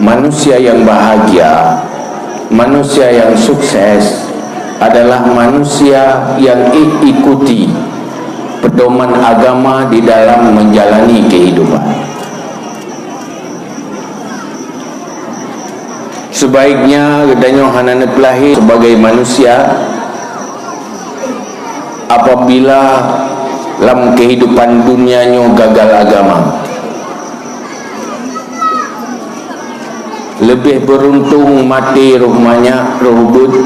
manusia yang bahagia, manusia yang sukses adalah manusia yang ikuti pedoman agama di dalam menjalani kehidupan. Sebaiknya gedanya hanana lahir sebagai manusia apabila dalam kehidupan dunianya gagal agama. Lebih beruntung mati rumahnya rohbud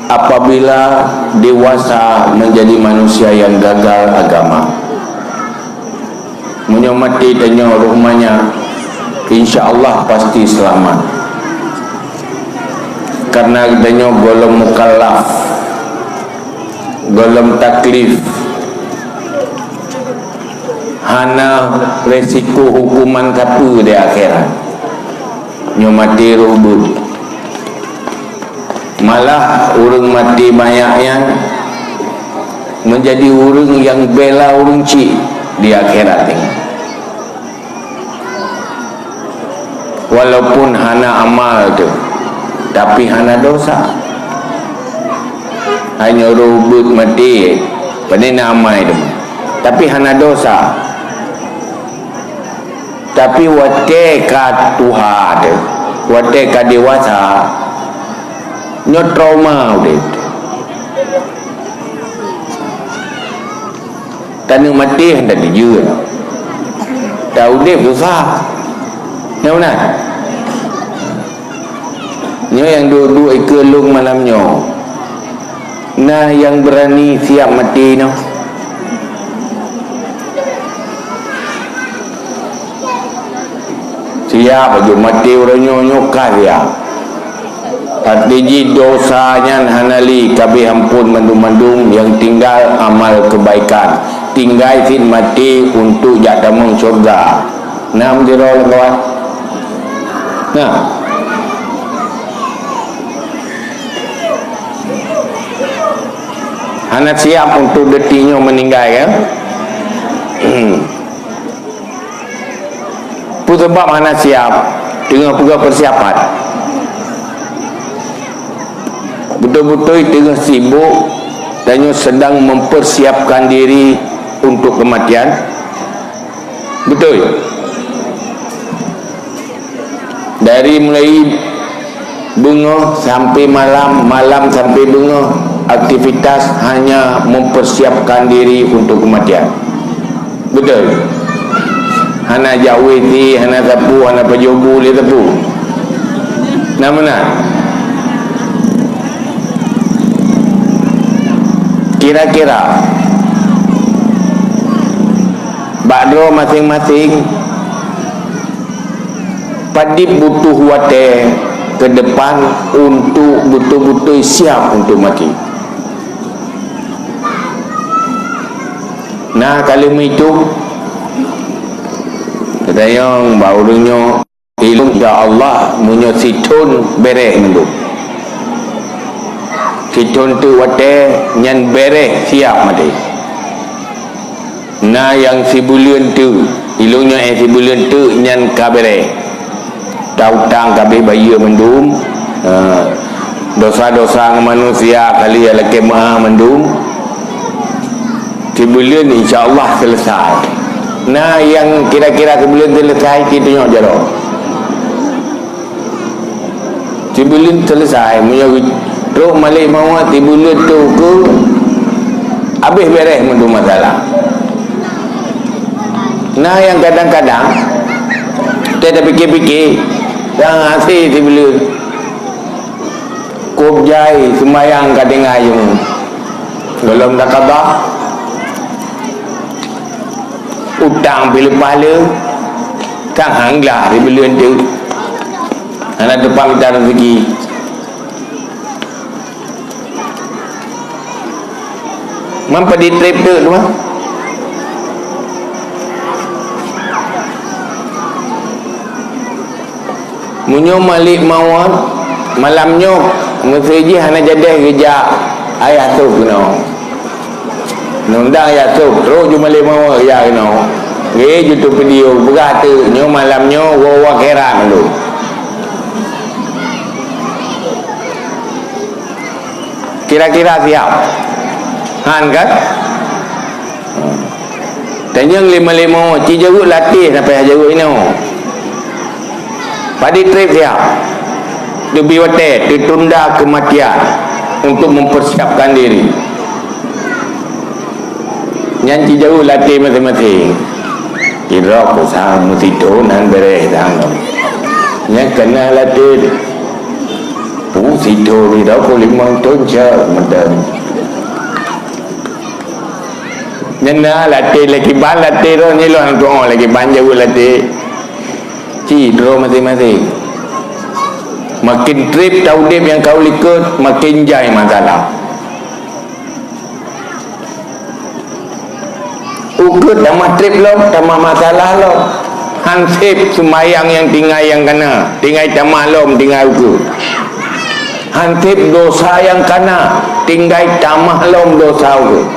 apabila dewasa menjadi manusia yang gagal agama. Menyamati tanya rumahnya, insya-Allah pasti selamat. Karena tanya golong mukallaf, golong taklif, hana resiko hukuman kapu di akhirat. Nyomati rubud, malah orang mati banyaknya menjadi orang yang bela orang cik di akhirat ini. Walaupun hana amal tu, tapi hana dosa. Hanya rubud mati pandai amai tu, tapi hana dosa. Tapi wate ka Tuhan tu, wate ka dewasa nyo trauma udah. Tanah mati hendak dijur. Tahu dia susah. Yang mana? Nyo yang dua ikelung malamnya. Nah yang berani siap mati no. Siap aja mati orangnya nyokah ya. Artinya dosanya hanali kabeh ampun mandum-mandum, yang tinggal amal kebaikan. Tinggal sin mati untuk jadamang surga. Nam dirol kawan. Nah. Anak siap untuk detinya meninggal ya. Sebab anak siap dengan pula persiapan. Betul-betul tengah sibuk dan sedang mempersiapkan diri untuk kematian. Betul. Dari mulai bunga sampai malam, malam sampai bunga, aktivitas hanya mempersiapkan diri untuk kematian. Betul. Hana jawiti, hana tapu, hana pajobu, dia tapu. Nah mana? Kira-kira bakdo masing-masing padip butuh wate ke depan untuk betul-betul siap untuk mati. Nah kalau itu katanya barunya ilmu ya Allah munyo situn bereh mendu. Situn tu wate nyan bereh siap mati. Nah yang sibulian tu ilmunya sibulian tu nyan kabere. Tautang kabeh bayi mendum. Dosa-dosa manusia kali ala kemah mendum. Sibulian insya-Allah selesai. Nah yang kira-kira sebelum selesai kita tengok jaro. Sebelum selesai punya teruk malik mahu sebelum tu ke habis beres mendu masalah. Nah yang kadang-kadang kita fikir-fikir yang hasil sebelum kubjai sembahyang kadang ayung dalam dah khabar utang bila pahala kan hanglah di bulan tu anak depan kita rezeki mampu di trip tu mah munyo malik mawar malamnya mesti hana jadi kerja ayah tu kena nundang ya tu terus cuma lima ya kena YouTube video berata nyo malamnya wawa keran dulu. Kira-kira siap han kan tanya lima ci jeruk latih sampai jeruk ini padi trip siap lebih watet ditunda kematian untuk mempersiapkan diri nyanci jauh latih masing-masing kira aku sama tidur nan beres tangan yang kena latih tidur di dalam 5 tahun je medang nyana latih lagi ban latih tu ni lo hang tuang lagi ban jauh latih tidur masing-masing makin trip taudip yang kau ikut makin jai masalah ukut tambah trip lo tambah masalah lo hansip semayang yang tinggal yang kena tinggal tamah lo tinggal ukut hansip dosa yang kena tinggal tamah lo dosa ukut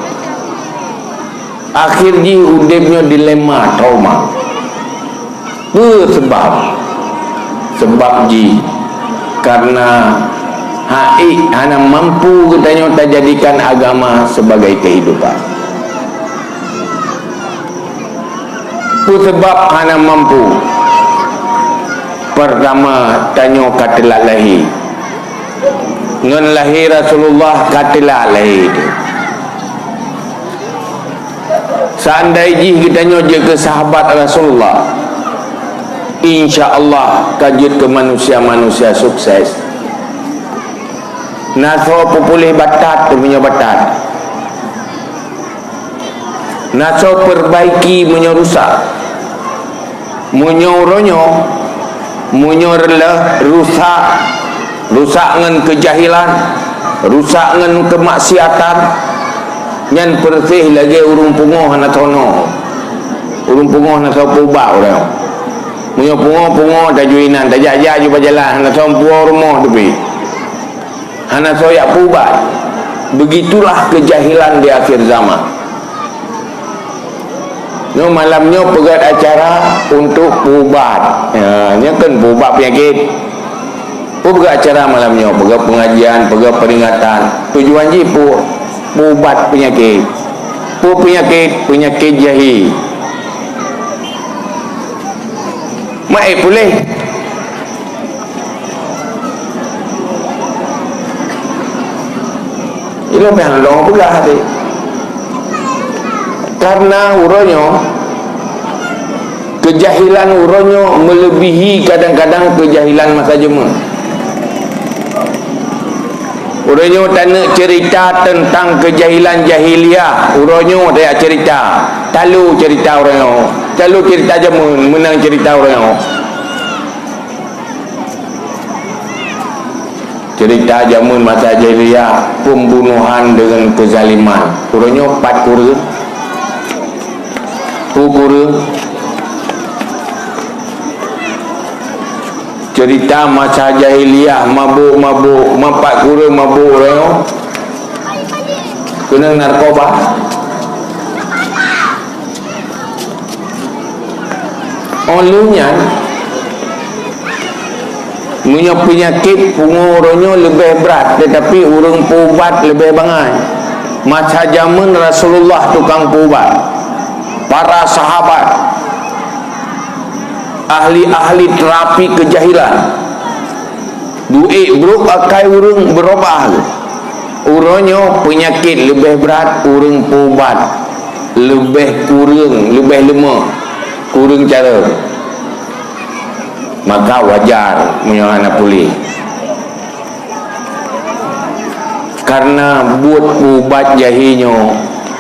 akhir ji udipnya dilema trauma sebab ji karena hana mampu katanya tak jadikan agama sebagai kehidupan sebab hana mampu pertama tanya katelak lahir ngan lahir Rasulullah katelak lahir seandainya kita nyoje ke sahabat Rasulullah insya-Allah kajut ke manusia-manusia sukses naso populih batat tu punya batat naso perbaiki punya rusak munyo-ronyo munyo-relah rusak ngan kejahilan rusak ngan kemaksiatan nyan persih lagi urung pungoh na tono urung pungoh na so pubak orang munyo pungoh tajuinan tajajah ju berjalan na so puo rumah tepi hana so yak pubak begitulah kejahilan di akhir zaman no malamnya pegat acara untuk pubat nya kan pubat penyakit pegat acara malamnya pegat pengajian pegat peringatan tujuan ji ubat penyakit jahi mai boleh ilo pehang long pegah hati karena uronyo kejahilan uronyo melebihi kadang-kadang kejahilan masa jema uronyo tak nak cerita tentang kejahilan jahiliah uronyo dia cerita talu cerita uronyo talu cerita jamun menang cerita uronyo cerita jamun masa jahiliah pembunuhan dengan kezaliman uronyo 4 kura cerita masa jahiliah mabuk mapak kura mabuk orang kena narkoba olunya punya penyakit pengurunnya lebih berat tetapi urung pubat lebih bangai masa zaman Rasulullah tukang pubat para sahabat ahli-ahli terapi kejahilan duit bro pakai urung berubah uronyo penyakit lebih berat urung pubat lebih kurang lebih lemah kurang cara maka wajar menyana pulih karena buat ubat jahinya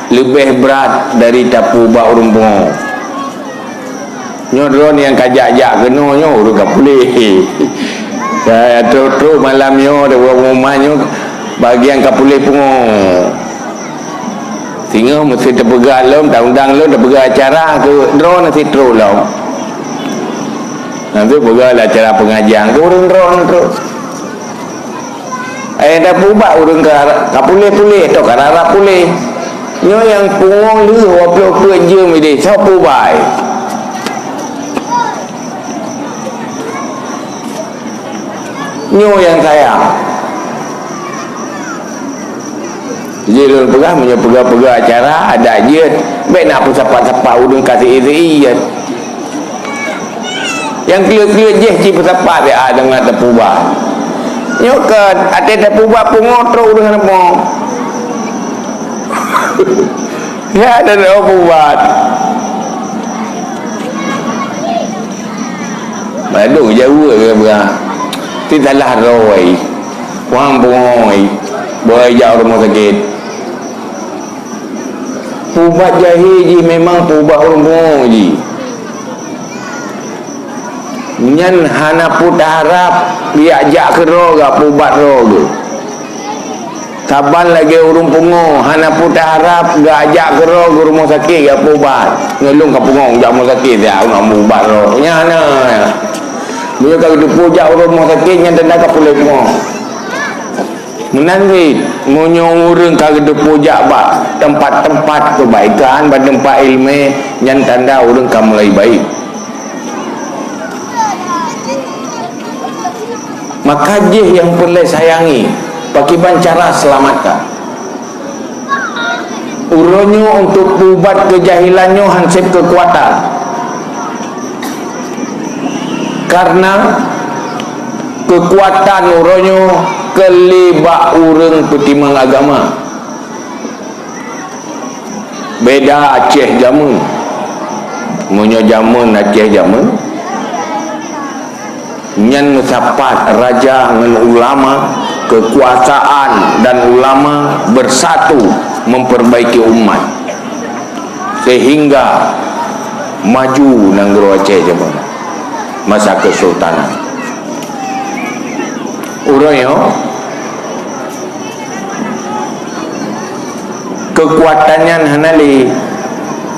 lebih berat dari tapu ubat urung bungo nyodron yang kajak-jak kenonyo urung kapulih saya terus malamnya ada rumahnya bagian kapulih pungo sehingga mesti terpegang lom undang lom terpegang acara ke drone nanti terus lom nanti pegang acara pengajian ke urung drone terus dah pubak urung kapulih-pulih atau karara pulih nyo yang pungo lu waplo kerja mide siapa bai nyo yang sayang. Jadi lu pegah punya pegah-pegah acara ada je baik nak pesapat-sapat udung kasih iri je. Yang clear-clear je ci pesapat dia dengan tepubah. Nyo ke ate tepubah pungotro dengan apa? Ya ada tepubah. Baru jauh ke berah. Tidaklah roi. Wang bungoi. Boleh jauh rumah sakit. Pubat jahil je memang pubat orang je. Nyan hana putah harap biajak ke roga pubat roga. Saban lagi urung pungo hana putah harap gajak ke roga rumah sakit ga pubat. Ngelung ke pungo jak rumah sakit dia nak pubat roga. Nya hana. Dia kalau dipujak rumah sakit nyan tanda ka pulai pungo. Menanti munyo urang kagak pujak ba tempat-tempat kebaikan ba tempat ilmu yang tanda urang ka mulai baik. Maka je yang perlu sayangi pakai cara selamatkan. Uronyo untuk ubat kejahilannya hansip kekuatan. Karena kekuatan uronyo kelibak urang petimang agama. Beda Aceh jamun. Munyo jamun Aceh jamun. Nyan sapat raja dengan ulama, kekuasaan dan ulama bersatu memperbaiki umat sehingga maju negara Aceh jamun masa kesultanan. Uroyo kekuatannya hanali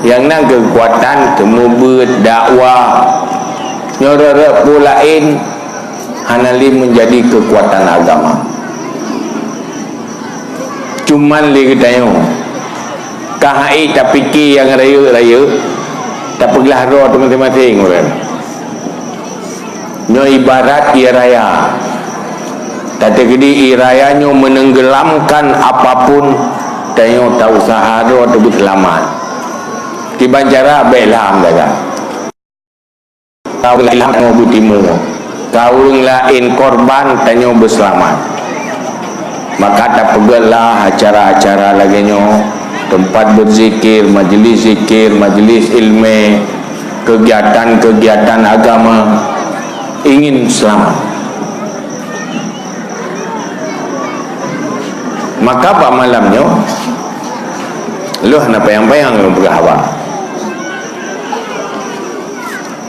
yang nang kekuatan temu berdakwah nyorere pulain hanali menjadi kekuatan agama. Cuman li ketayo kahai tak fikir yang raya-raya tak pergilah roh teman-teman orang. Nyo ibarat ia raya. Tadi gede irayanya menenggelamkan apapun tayo tak usaha do tebut selamat. Tiban cara belam daga. Kau lain mau butimu. Kau lain korban tayo berselamat. Maka tak pegelah acara-acara lagi nyo tempat berzikir, majlis ilmu, kegiatan-kegiatan agama ingin selamat. Maka pak malamnya lu hana payang-payang lu berhawa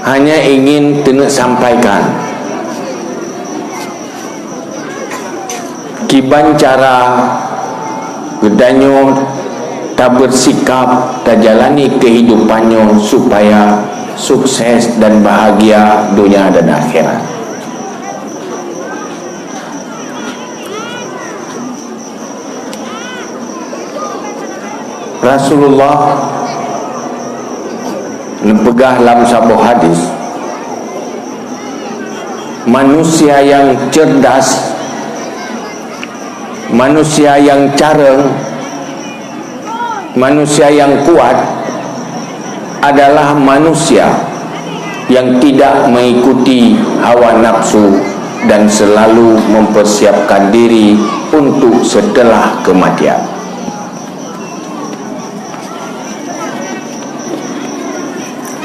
hanya ingin tenek sampaikan kiban cara gedanyo tak bersikap tak jalani kehidupannya supaya sukses dan bahagia dunia dan akhirat. Rasulullah nepegah dalam sebuah hadis, manusia yang cerdas, manusia yang careng, manusia yang kuat adalah manusia yang tidak mengikuti hawa nafsu dan selalu mempersiapkan diri untuk setelah kematian.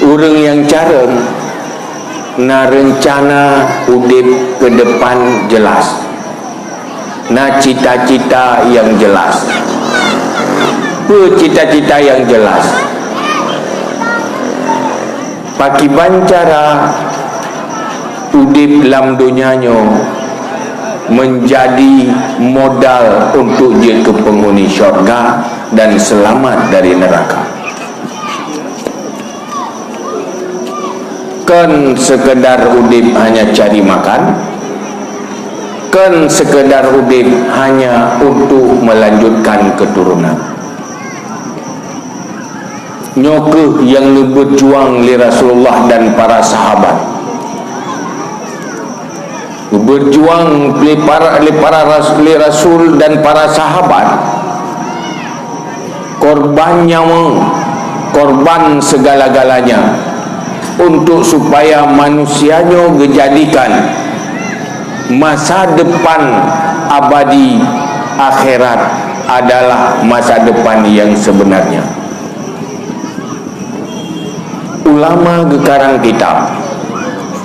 Orang yang careng na rencana udip ke depan jelas, na cita-cita yang jelas, cita-cita yang jelas. Pakiban cara udip dalam dunianya menjadi modal untuk dia ke penghuni syurga dan selamat dari neraka. Kan sekedar udip hanya cari makan, kan sekedar udip hanya untuk melanjutkan keturunan. Nyoke yang berjuang li Rasulullah dan para sahabat berjuang oleh para rasul dan para sahabat, korban nyawa, korban segala-galanya untuk supaya manusianya dijadikan masa depan abadi akhirat adalah masa depan yang sebenarnya. Ulama gekarang kitab,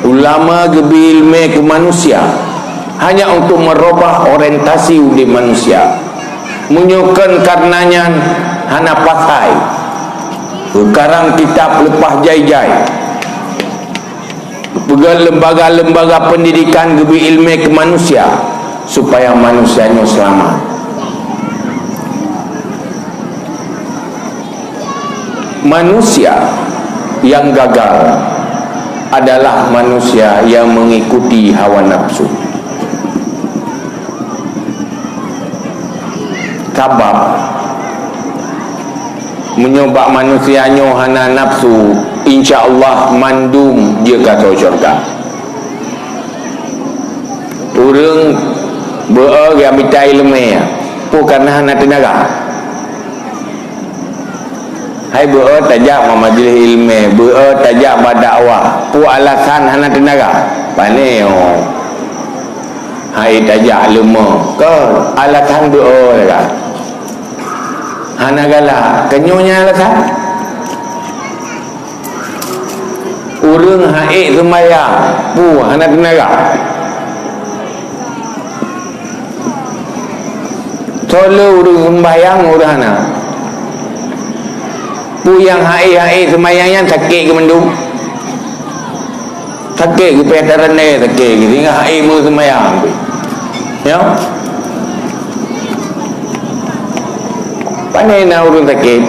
ulama gebi ilmu ke manusia hanya untuk merubah orientasi di manusia, menyukan karenanya hana pasai gekarang kitab lepas jai-jai, pegang lembaga-lembaga pendidikan gebi ilmu ke manusia supaya manusianya selamat. Manusia yang gagal adalah manusia yang mengikuti hawa nafsu. Sebab menyobak manusianya hana nafsu, insya-Allah mandum dia kata syurga. Orang beria bitai lemeh bukan hana tenaga. Hai beria tajak majlis ilmu, beria tajak berdakwah, pu alasan hana tenaga. Paneo. Hai tajak lemah ke alasan beria lah. Hana galak kenyonya alasan. Urang haik sembahyang, pu hana tenaga. Solo urang sembahyang urang hana. Pu yang haik sembahyangnya sakit ke mendung. Sakit ke pedaran ni, sakit ke tinggal haik mu sembahyang. Ya. Pandai nak urang sakit.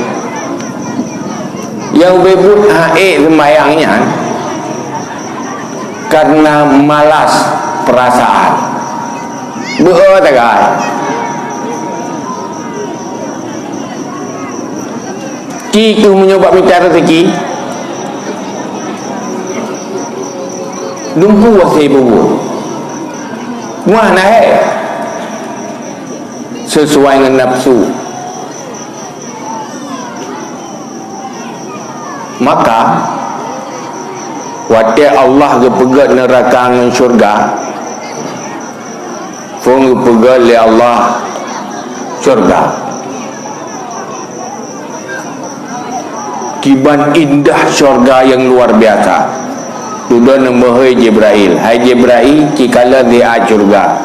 Yang bebut haik sembahyangnya karena malas perasaan. Betul tak kan? Ki menyebab minta rezeki. Dumpu wasai bubu. Muah naik sesuai dengan nafsu. Maka waktu Allah gepegat neraka dengan syurga, fung gepegat oleh Allah syurga. Kiban indah syurga yang luar biasa. Tuduh nembahai Jibril. Hai Jibril, kikala dia syurga.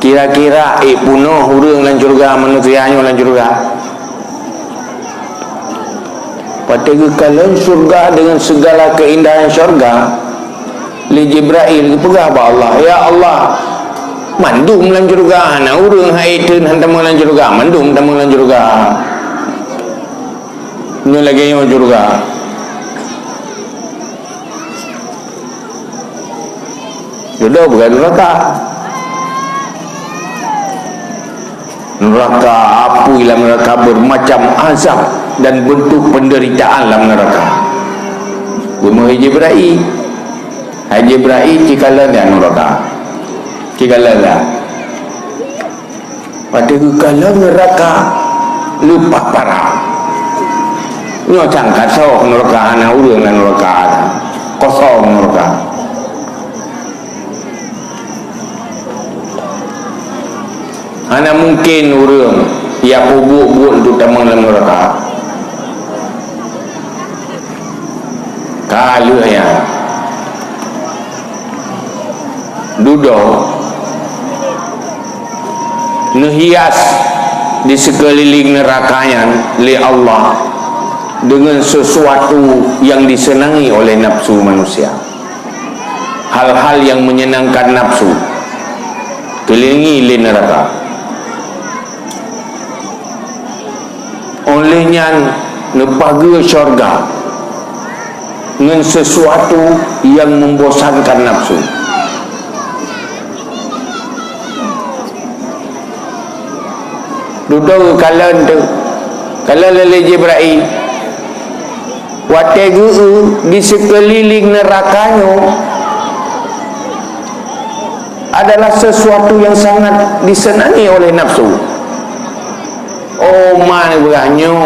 Kira-kira punuh hurung dan syurga, manusianya dan syurga. Pada kekalan syurga dengan segala keindahan syurga, li Jibril pegah ba Allah, ya Allah, mandum lan syurga, hana urang haitun hantam lan syurga, mandum tam lan syurga. Ni lagi yang syurga. Jodoh bukan neraka. Neraka api dalam neraka bermacam azab dan bentuk penderitaan dalam neraka. Gumah Jibril. Hai Jibril cikalan dia neraka. Cikalan lah. Pada kekalan neraka lupa parah. Nyo cangkat sok neraka ana urang dan neraka. Kosong neraka. Ana mungkin urang ya bubuk-bubuk untuk tamang dalam neraka. Kalau ya duduk nehias di sekeliling nerakanya oleh Allah dengan sesuatu yang disenangi oleh nafsu manusia, hal-hal yang menyenangkan nafsu, kelilingi oleh neraka. Olehnya nepaga syurga dengan sesuatu yang membosankan nafsu. Duduk kalan tu, kalau lele Jibril, wategu di sekeliling nerakanya adalah sesuatu yang sangat disenangi oleh nafsu. Oh man beranyo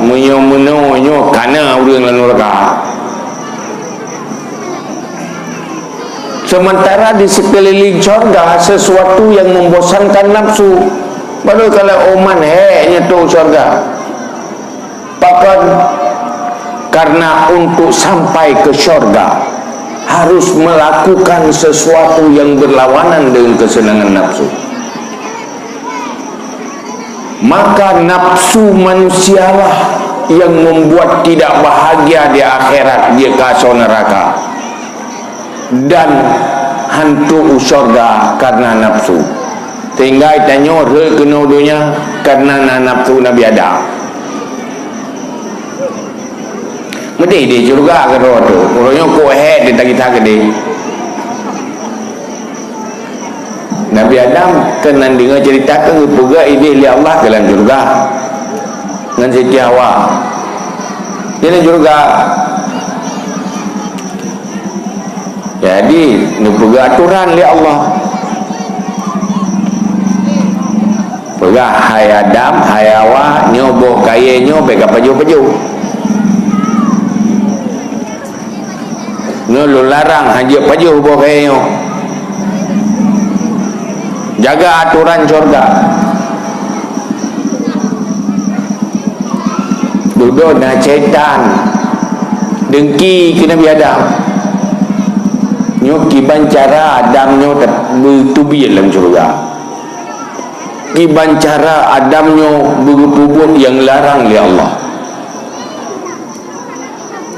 menyo kana urang lan neraka. Sementara di sekeliling syurga sesuatu yang membosankan nafsu. Baru kalau oman heknya tu syurga. Bahkan karena untuk sampai ke syurga harus melakukan sesuatu yang berlawanan dengan kesenangan nafsu. Maka nafsu manusialah yang membuat tidak bahagia di akhirat, dia kasau neraka dan hantu syurga karena nafsu. Tinggal tanya re kena dunia karena nafsu Nabi Adam. Mesti dia juga ke roh tu. Orangnya kok dia tak kita ke dia. Nabi Adam kena dengar cerita ke pega ide li Allah ke dalam surga. Dengan Siti Hawa. Dia surga. Jadi ni pega aturan li Allah. Pega hai Adam, hai Hawa, nyoboh kaya nyo bega paju-paju. Nyo lu larang hanya paju boh kaya nyo. Jaga aturan syurga. Duduk dengan syaitan dengki ke Nabi Adam. Nyo kiban cara Adam nyo bertubi dalam syurga. Kiban cara Adam nyo berbuat yang larang oleh Allah.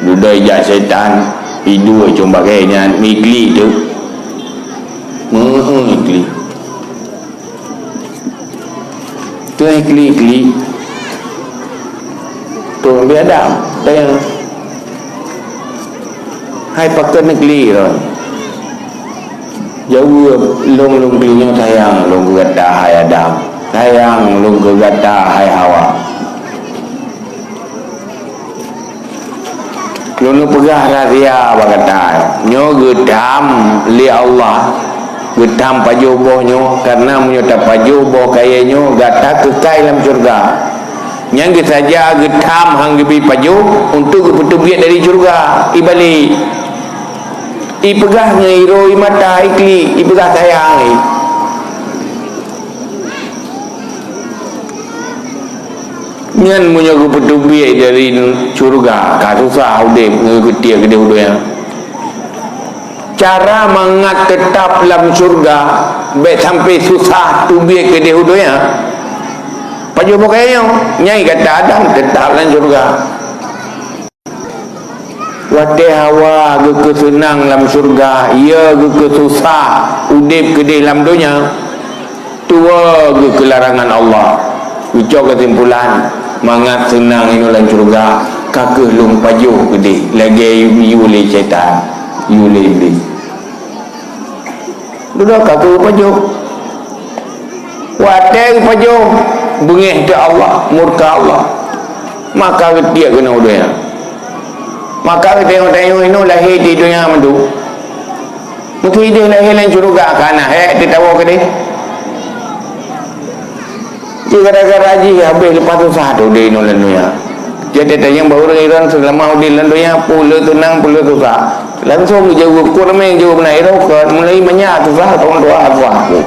Duduk ijak syaitan hidu cuma kayaknya mikli tu. Mikli. Tu ikli tu Nabi Adam yang hai pakai negeri rồi jauh long kelinya sayang long gata hai Adam sayang long gata hai Hawa long pegah rahsia bagata nyo gedam li Allah gedam pajobohnya karena menyota pajoboh kayaknya gata kekal dalam syurga. Yang saja gedam hang gebi pajo untuk bertubiat dari syurga ibali. Ipegah ngiro imata ikli ipegah sayang. Nyan menyuruh bertubiat dari syurga kasusah udip ngegetia gede udonya. Cara mengat tetap dalam syurga baik sampai susah tubi ke dia hudunya paju pokoknya nyai kata Adam tetap dalam syurga. Wate Hawa ke senang dalam syurga ia ke susah udip ke dalam dunia tua ke larangan Allah. Ucap kesimpulan mangat senang ini dalam syurga kakek lung paju ke dia lagi yuli syaitan yuli iblis. Duduk kakak paju wadah paju bengih ke Allah murka Allah maka dia kena udah maka kita tengok ini lahir di dunia mandu mesti dia lahir lain syurga kana dia tahu ke dia gara-gara haji habis lepas tu satu dia ini dalam dunia jadi tanya bahawa orang selama di dalam dunia pula tenang pula susah langsung jauh kurang jauh benar rokat mulai banyak susah tahun doa apa aku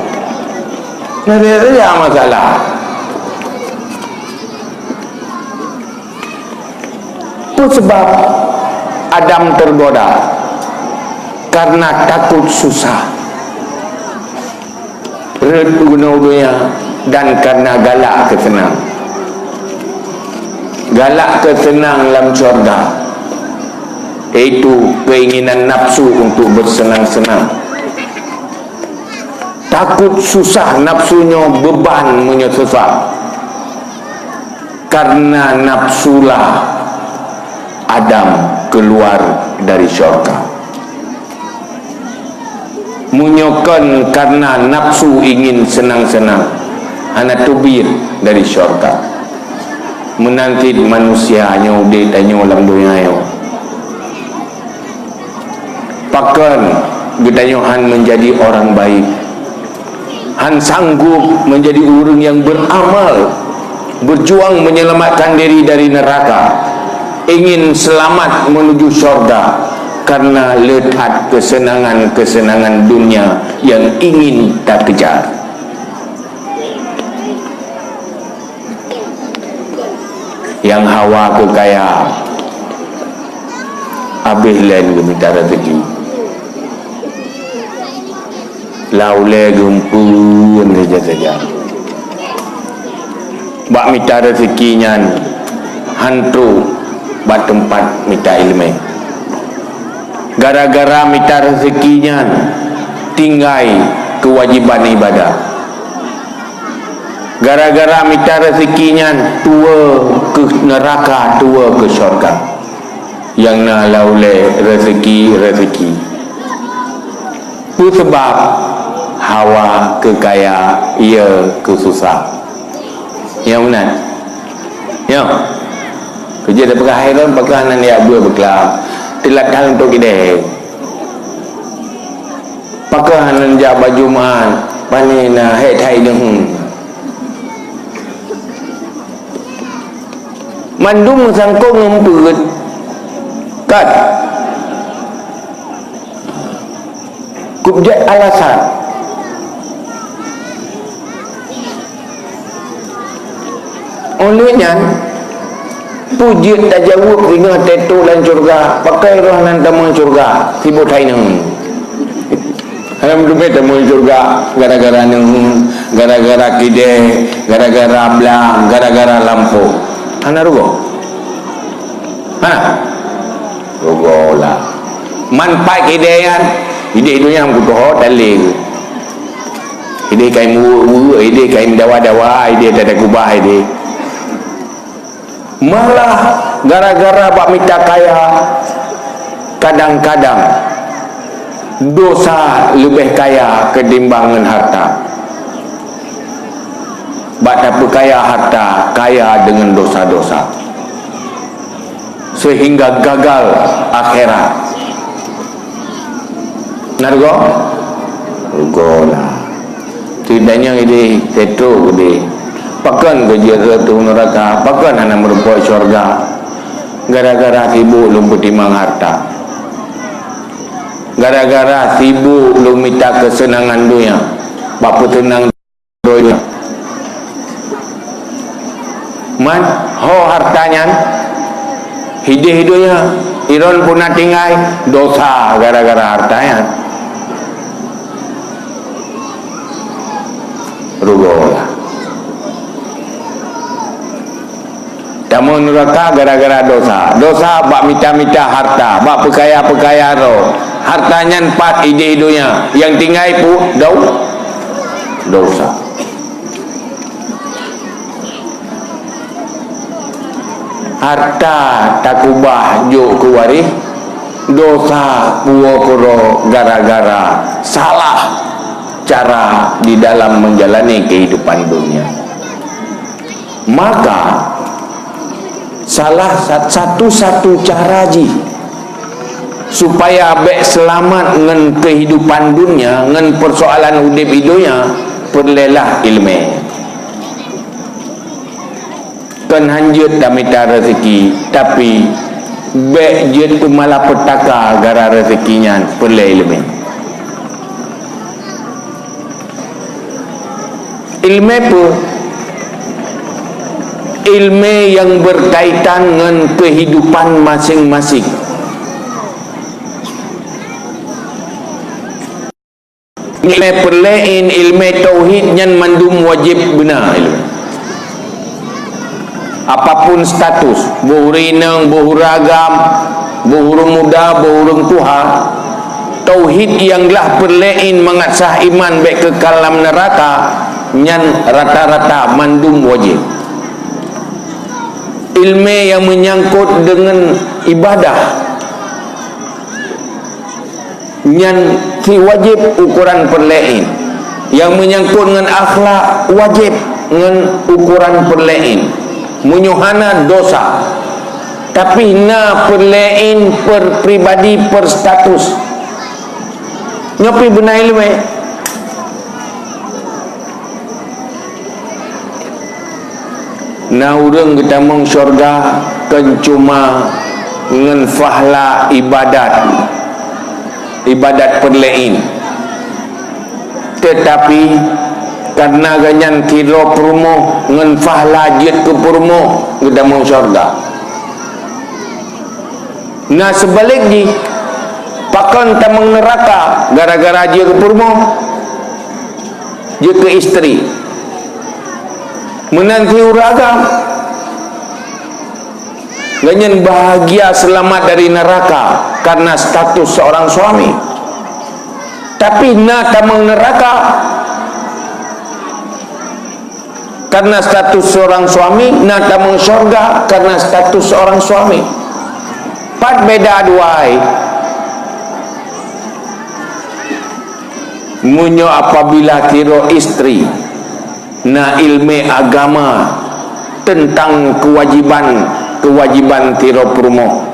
nanti ada masalah itu sebab Adam tergoda karena takut susah dunia dan karena galak kesenang dalam syurga itu keinginan nafsu untuk bersenang-senang takut susah nafsunya beban menyesat karena nafsulah Adam keluar dari syurga munyokan karena nafsu ingin senang-senang anak tubir dari syurga menanti manusianya udah tanya dalam dunia pakan gedayohan menjadi orang baik Han sanggup menjadi orang yang beramal, berjuang menyelamatkan diri dari neraka, ingin selamat menuju syurga, karena letak kesenangan-kesenangan dunia yang ingin tak kejar. Yang hawa kekayaan, habis lain ke minta rezeki, laulai gempun saja-saja. Bak minta rezekinya hantu bak tempat minta ilmu. Gara-gara minta rezekinya tinggai kewajiban ibadah. Gara-gara minta rezekinya tua ke neraka, tua ke syurga. Yang nak laulai rezeki itu sebab hawa kekaya ia kesusah. Yang benar ya, kerja dah berhairan pakanan dia dua berkelab telat hal untuk kita pakanan dia baju maan panina hek thai deng mandum sangkong ngemput kat kubjat alasan olehnya pujit tak jawab dengan tetu dan surga pakai roh nan tamu surga sibuk thai neng halam dume tamu surga gara-gara neng gara-gara kide gara-gara blang gara-gara lampu ana rugo rugo lah manfaat kidean ide dunia am kutoh dalil ide kai mu ide kai dawa-dawa ide tak ada kubah ide malah gara-gara bak minta kaya kadang-kadang dosa lebih kaya ketimbang harta. Bak tak kaya harta, kaya dengan dosa-dosa sehingga gagal akhirat. Nargo lah tidaknya ini tetu gede pakan kerja tu neraka, pakan anak merupakan syurga gara-gara sibuk lu bertimang harta, gara-gara sibuk lu minta kesenangan dunia, bapa tenang dunia man ho hartanya hidupnya iron pun tinggal dosa gara-gara hartanya rugolah. Tamu neraka gara-gara dosa bak minta-minta harta, bak perkaya-perkaya roh, hartanya empat ide-idenya, yang tinggal pun dosa. Harta tak ubah juk ku waris, dosa puo kuro gara-gara salah cara di dalam menjalani kehidupan dunia. Maka salah satu-satu cara ji supaya abek selamat dengan kehidupan dunia, dengan persoalan hidup idunya, perlelah ilmu. Kan hanjut dah minta rezeki, tapi bek je tu malah petaka gara rezekinya, perle ilmu. Ilmu pun ilmu yang berkaitan dengan kehidupan masing-masing. Ilmu perlain, ilmu tauhid yang mandum wajib benar ilmu. Apapun status, bohurinang, bohuragam, bohurung muda, bohurung tuha, tauhid yanglah perlain mengatsah iman baik ke kalam neraka, nyan rata-rata mandum wajib. Ilmu yang menyangkut dengan ibadah yang si wajib ukuran perlain, yang menyangkut dengan akhlak wajib dengan ukuran perlain, menyuhana dosa, tapi na perlain per pribadi per status nyopi benar ilmu na urang kita meng syurga kan cuma ngan fahla ibadat perlain, tetapi karena ganyan kilo perumo ngan fahla jit ke perumo kita meng syurga. Nah sebaliknya pakan tamang neraka gara-gara dia ke perumo, dia ke isteri menanti uragam ganyan bahagia selamat dari neraka karena status seorang suami. Tapi na tamang neraka karena status seorang suami, na tamang syurga karena status seorang suami. Pat beda duai. Munyo apabila kira istri na ilmu agama tentang kewajiban tiro perumo,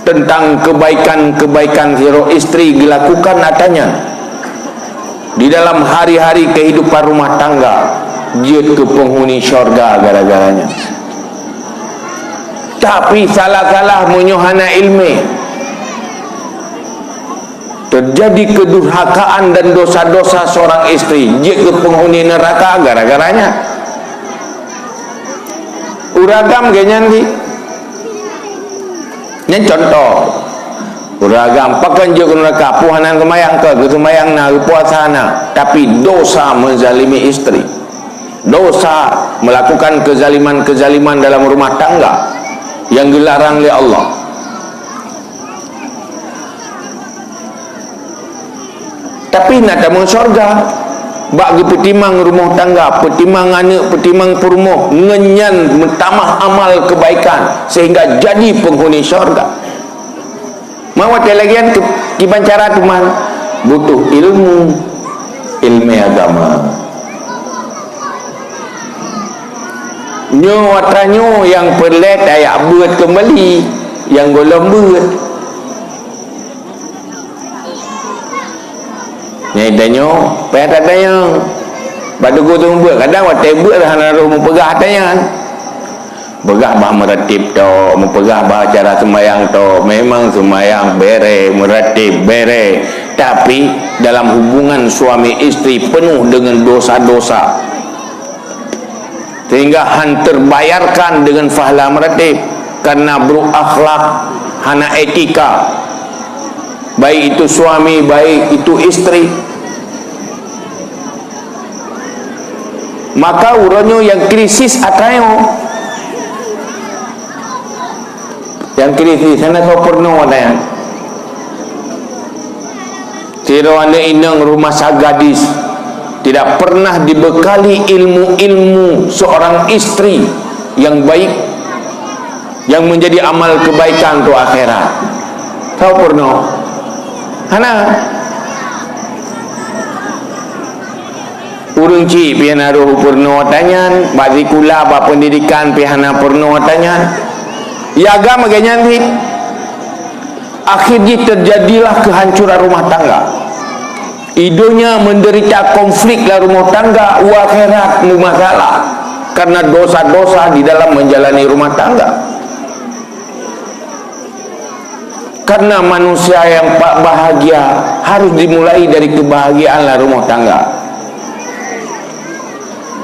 tentang kebaikan tiro istri dilakukan adanya di dalam hari-hari kehidupan rumah tangga, dia ke penghuni syurga gara-garanya. Tapi salah-salah munyohana ilmu, terjadi kedurhakaan dan dosa-dosa seorang istri, dia ke penghuni neraka gara-garanya. Uragam ganyan di nyen contoh uragam pakan je ke neraka puhanan kemayang ke semayang na puasa na, tapi dosa menzalimi istri, dosa melakukan kezaliman dalam rumah tangga yang dilarang oleh Allah. Tapi nak tamang syurga bagi petimang rumah tangga, petimang anak, petimang perumoh, ngenyan mentamah amal kebaikan sehingga jadi penghuni syurga. Mawat lagian kiban cara tuman butuh ilmu agama. Nyo watranyo yang perlet ayak buat kembali yang golong buat. Nyai danyo, payah tak tanya. Badu ku tu buat kadang watai buat dah naruh mempegah tanya kan. Begah bah meratib to, mempegah bah cara sembahyang to, memang sembahyang bere, meratib bere, tapi dalam hubungan suami istri penuh dengan dosa-dosa. Sehingga han terbayarkan dengan fahla meratib karena berakhlak, hana etika. Baik itu suami, baik itu istri. Maka uronyo yang krisis atayo, yang krisis sana so pernah ada tiro anda inang rumah sagadis tidak pernah dibekali ilmu-ilmu seorang istri yang baik yang menjadi amal kebaikan tu akhirat. Tahu pernah hana urung ci pihana roh purno tanyan bagi kula ba pendidikan pihana purno tanyan ya agama ganyan ni akhirnya terjadilah kehancuran rumah tangga, idonya menderita konflik dalam rumah tangga, akhirat masalah karena dosa-dosa di dalam menjalani rumah tangga. Karena manusia yang bahagia harus dimulai dari kebahagiaan rumah tangga.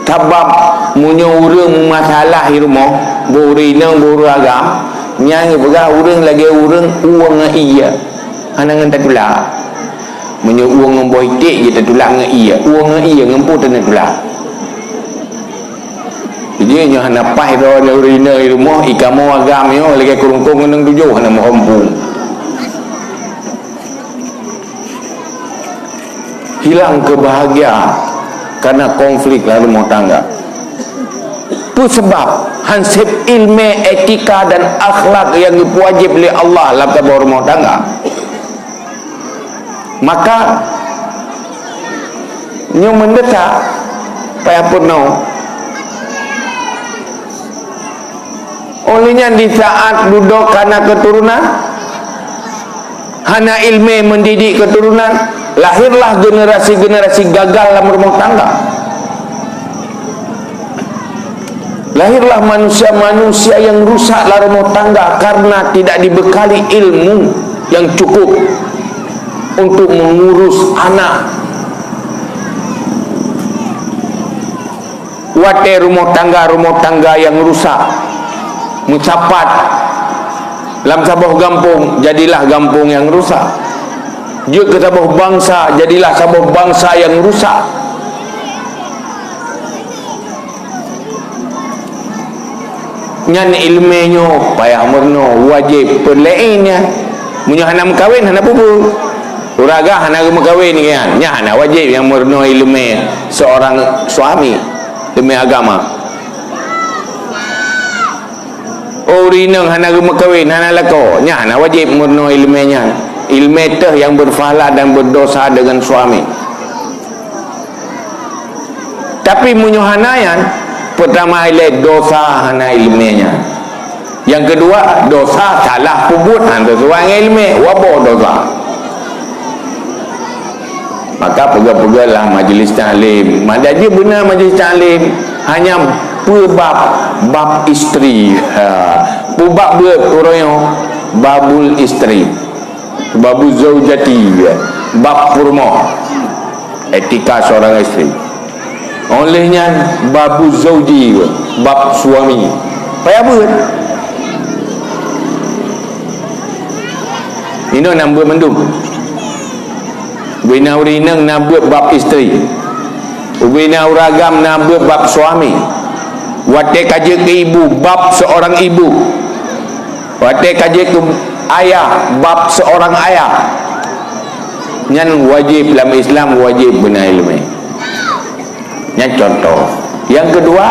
Sebab munyo urang masalah rumah, borina boragam, nyang begah urang lagi urang uang iya. Anang tak tula. Munyo uang boitik je tak tula ngan iya. Uang iya ngempu tak tula. Jadi nya hana pai ro urina rumah ikamo agam yo lagi kurung-kurung nang tujuh hana mohompu. Hilang kebahagiaan karena konflik dalam rumah tangga. Itu sebab hansip ilmu etika dan akhlak yang diwajib oleh Allah dalam rumah tangga. Maka nyo mendesak payah purno olehnya di saat duduk karena keturunan hana ilmu mendidik keturunan, lahirlah generasi-generasi gagal dalam rumah tangga. Lahirlah manusia-manusia yang rusaklah rumah tangga karena tidak dibekali ilmu yang cukup untuk mengurus anak. Wate rumah tangga yang rusak, mencapat dalam sebuah kampung, jadilah kampung yang rusak. Juga ke sebuah bangsa, jadilah sebuah bangsa yang rusak. Nyan ilmunya payah murno wajib perlainnya munyo hana mekawin hana pupu uraga hana mekawin kan nya hana wajib yang murno ilmu seorang suami demi agama. Orineng hana mekawin hana lako nya hana wajib murno ilmunya. Ilmu teh yang berfahala dan berdosa dengan suami. Tapi munyo hanayan pertama ile dosa hana ilmunya. Yang kedua dosa salah pubut hana sesuai ilmu wabo dosa. Maka pegang-peganglah majlis ta'lim. Madaji benar majlis ta'lim hanya bab isteri. Bab berorang babul isteri. Babu zaujati, bab purma, etika seorang isteri. Olehnya babu zauji, bab suami. Payah apa? Ini nambah mendung. Bina urinang nambah bab isteri. Bina uragam nambah bab suami. Wate kaje ke ibu, bab seorang ibu. Wate kaje ke ayah, bab seorang ayah. Yang wajib dalam Islam wajib benar ilmu. Yang contoh. Yang kedua,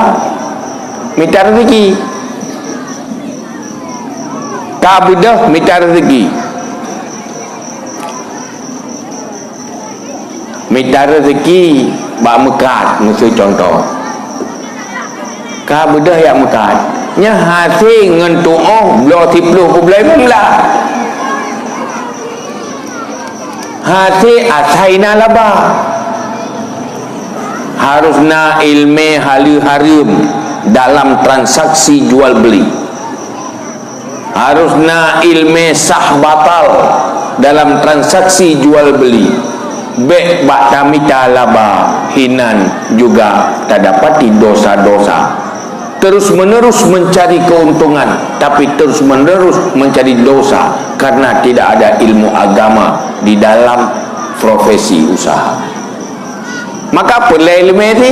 minta rezeki. Kabidah minta rezeki. Minta rezeki bak mekat, mesti contoh. Kabidah yang mekat. Nya hasil ngan tu'oh belah tipluh pulai pula hasil asaina labah harusna ilmu halu harim dalam transaksi jual beli, harusna ilmu sah batal dalam transaksi jual beli. Bek batamita laba hinan juga tak dapati dosa-dosa. Terus menerus mencari keuntungan tapi terus menerus mencari dosa karena tidak ada ilmu agama di dalam profesi usaha. Maka perlu ilmu ini.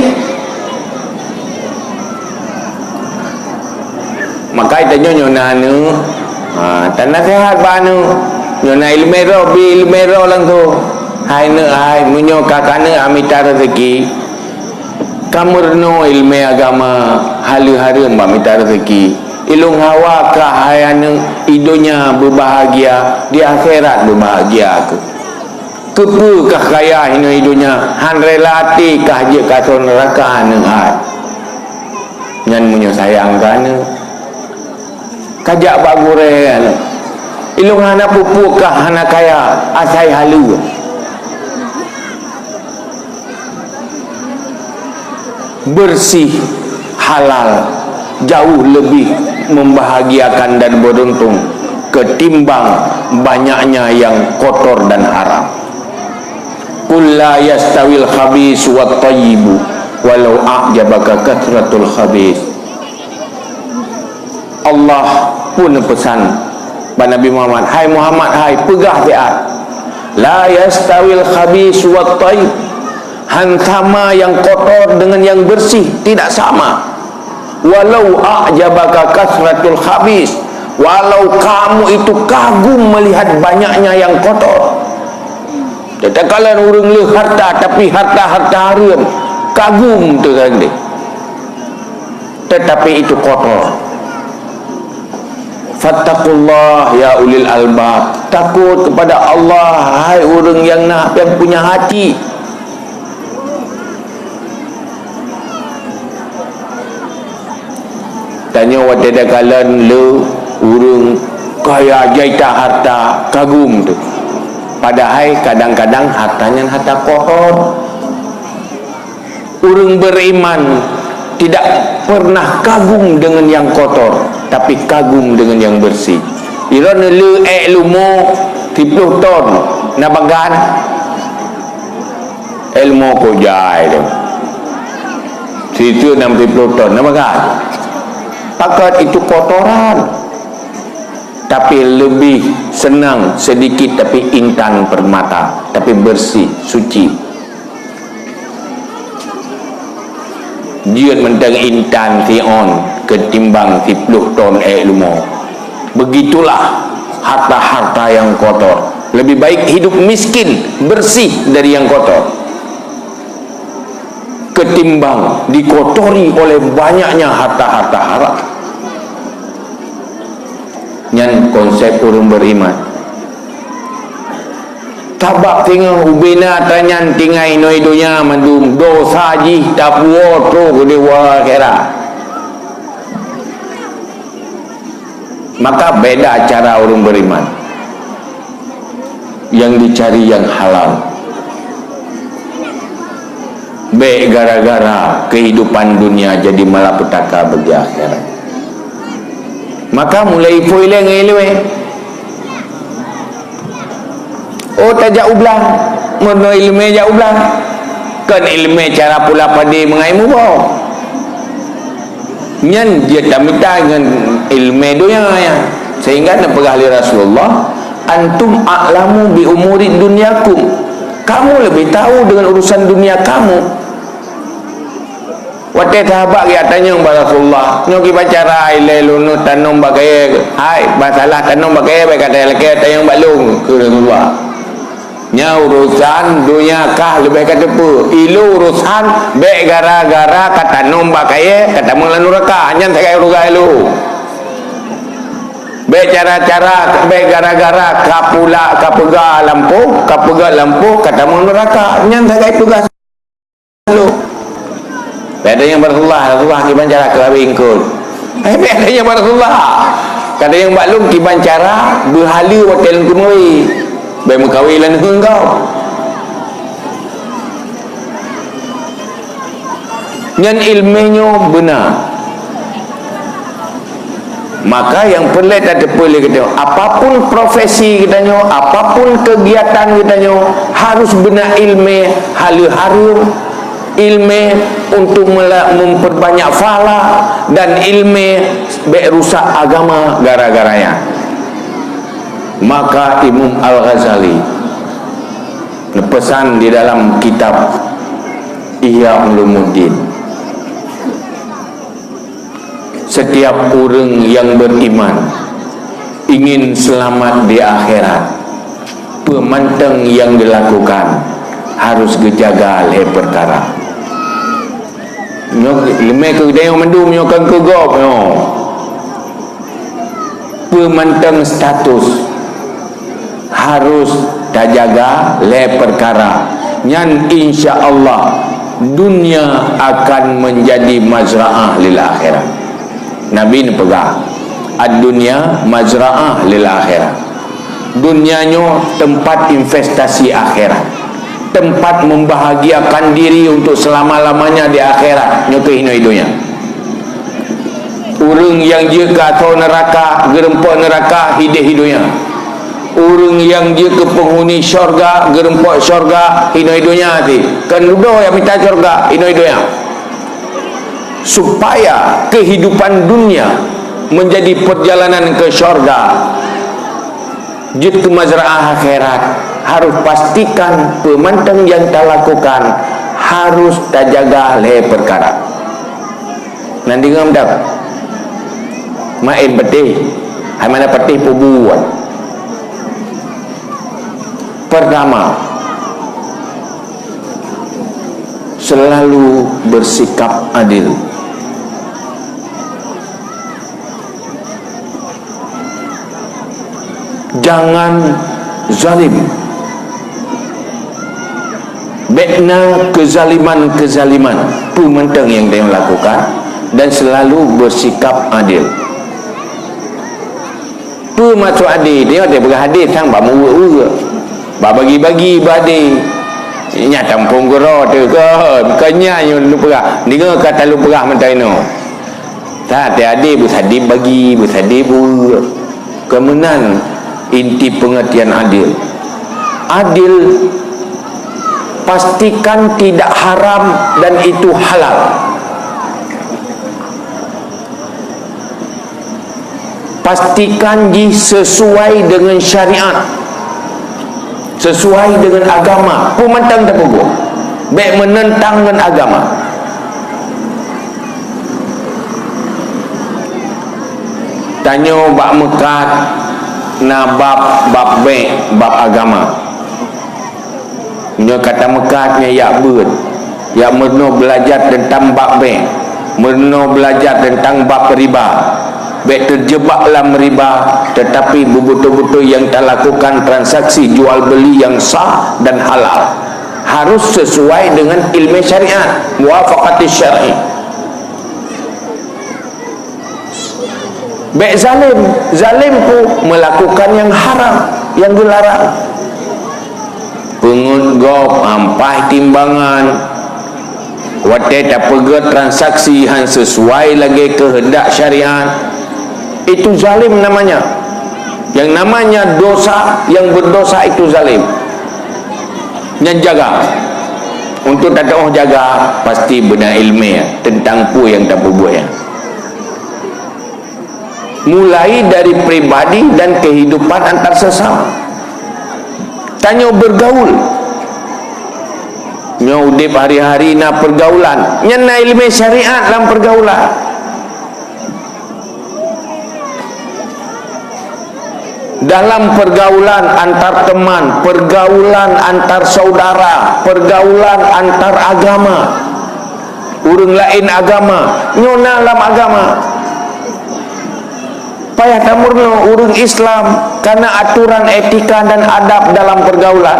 Maka kita nyona nu tanah sehat banu nyona ilmu ro bi ilmu ro lang tu hai ne hai munyo kakane amita rezeki kamurno ilmu agama halu harum ba minta rezeki ilung hawa ka hayane idonya berbahagia di akhirat berbahagia ke kepu kah kaya hina idonya han relati kah je ka neraka nang hat nyan munyo sayang kana kajak bagure ilung hana pupu kah hana kaya asai halu bersih halal jauh lebih membahagiakan dan beruntung ketimbang banyaknya yang kotor dan haram. Qul la yastawil khabis wat thayyib walau a'jabaka kathratul khabis. Allah pun pesan pada Nabi Muhammad, hai Muhammad, hai pegah taat, la yastawil khabis wat thayyib, hantama yang kotor dengan yang bersih tidak sama. Walau a'jabaka kasratul khabis, walau kamu itu kagum melihat banyaknya yang kotor. Tetakalan urang le harta tapi harta haram kagum tu tadi. Tetapi itu kotor. Fattaqullah ya ulil albab, takut kepada Allah hai orang yang punya hati. Tanya wadada kalan le urung kaya jaita harta kagum tu. Padahal kadang-kadang hartanya harta kotor. Urung beriman tidak pernah kagum dengan yang kotor, tapi kagum dengan yang bersih. Iron lu lumo 30 ton na bagan ilmu ko jai tu situ 60 ton na bagan pakat itu kotoran, tapi lebih senang sedikit tapi intan permata, tapi bersih, suci. Dia mentang intan tion ketimbang 10 ton lumo. Begitulah harta-harta yang kotor. Lebih baik hidup miskin, bersih dari yang kotor, ketimbang dikotori oleh banyaknya harta-harta haram. Yang konsep orang beriman. Tabak tinggal ubina tanyan tinggai noi dunia mandum dosa ji tapuo tro dewa kera. Maka beda cara orang beriman. Yang dicari yang halal. Baik gara-gara kehidupan dunia jadi malapetaka bagi akhirat. Maka mulai poileng elwe. Oh tajak ublang, mono ilmu jak ublang. Kan ilmu cara pula padi mengaimu bau. Nyan dia tak minta dengan ilmu dunia ya. Sehingga nak pergali Rasulullah, antum a'lamu bi umuri dunyakum. Kamu lebih tahu dengan urusan dunia kamu. Waktu sahabat dia tanya kepada Rasulullah, nyoki bacara ilai lunu tanam bagai, hai masalah tanam bagai baik kata lagi tanya balung ke Rasulullah. Nya urusan dunia kah lebih kata apa? Ilu urusan baik gara-gara kata tanam bagai kata mengelan neraka, hanya tak urusan ilu. Baik cara-cara baik gara-gara kapula kapega lampu kata mengelan neraka, hanya tak tugas ilu. Ada yang Rasulullah kiban cara kawin kul. Ada yang Rasulullah. Kada yang maklum kiban cara berhala hotel kunoi. Bai mengkawilan engkau. Nyan ilmunya benar. Maka yang perlu ada boleh kita, apapun profesi kita nyo, apapun kegiatan kita nyo, harus benar ilmu halu-haru. Ilmu untuk memperbanyak fala, dan ilmu berusak agama gara-garanya. Maka Imam Al-Ghazali pesan di dalam kitab Ihya Ulumuddin, setiap orang yang beriman ingin selamat di akhirat, pemantang yang dilakukan harus dijaga oleh perkara. Lemai ke dia yang mendum nyokan ke gop pemantang status harus terjaga le perkara nyan insya-Allah dunia akan menjadi mazra'ah lil akhirat. Nabi ni pegang ad-dunya mazra'ah lil akhirat. Dunianya tempat investasi akhirat, tempat membahagiakan diri untuk selama-lamanya di akhirat. Nyoke hidupnya orang yang dia ke atau neraka, gerempok neraka hidupnya. Orang yang dia ke penghuni syurga, gerempok syurga hidupnya hati. Kan ludo yang minta syurga hidupnya. Supaya kehidupan dunia menjadi perjalanan ke syurga, jut ke mazra'ah akhirat, harus pastikan pemantang yang tak lakukan harus terjaga oleh perkara. Nanti ngam dak main betih, hai mana petih pubuan. Pertama, selalu bersikap adil. Jangan zalim. Bekna kezaliman pemantang yang dia lakukan, dan selalu bersikap adil. Maksud adil dia berhadis sang ba muruk-uruk, ba bagi-bagi badai, nya tampung gero tu ke bukannya lu perah dengar kata lu perah mentai no tak ada bersadib bagi bersadib kemenan inti pengertian adil. Adil pastikan tidak haram dan itu halal. Pastikan sesuai dengan syariat, sesuai dengan agama. Pemantang tak pun baik menentang dengan agama. Tanya bab mekat na bab baik bab agama. Nya kata mekatnya ya ber ya merno belajar tentang bab baik, merno belajar tentang bab riba. Baik terjebak dalam riba tetapi betul-betul yang tak lakukan transaksi jual beli yang sah dan halal, harus sesuai dengan ilmu syariat, muwafaqati syar'i. Baik zalim pun melakukan yang haram, yang dilarang. Pengut gop ampai timbangan watai tak pegat transaksi yang sesuai lagi kehendak syariat, itu zalim namanya. Yang namanya dosa, yang berdosa itu zalim. Yang jaga untuk tak tahu jaga pasti benar ilmiah tentang pu yang tak berbuat ya. Mulai dari pribadi dan kehidupan antar sesama. Tanya bergaul, nyudip hari-hari na pergaulan, nyana ilmu syariat dalam pergaulan. Dalam pergaulan antar teman, pergaulan antar saudara, pergaulan antar agama, urang lain agama, nyona dalam agama. Payah tamurno urang Islam karena aturan etika dan adab dalam pergaulan.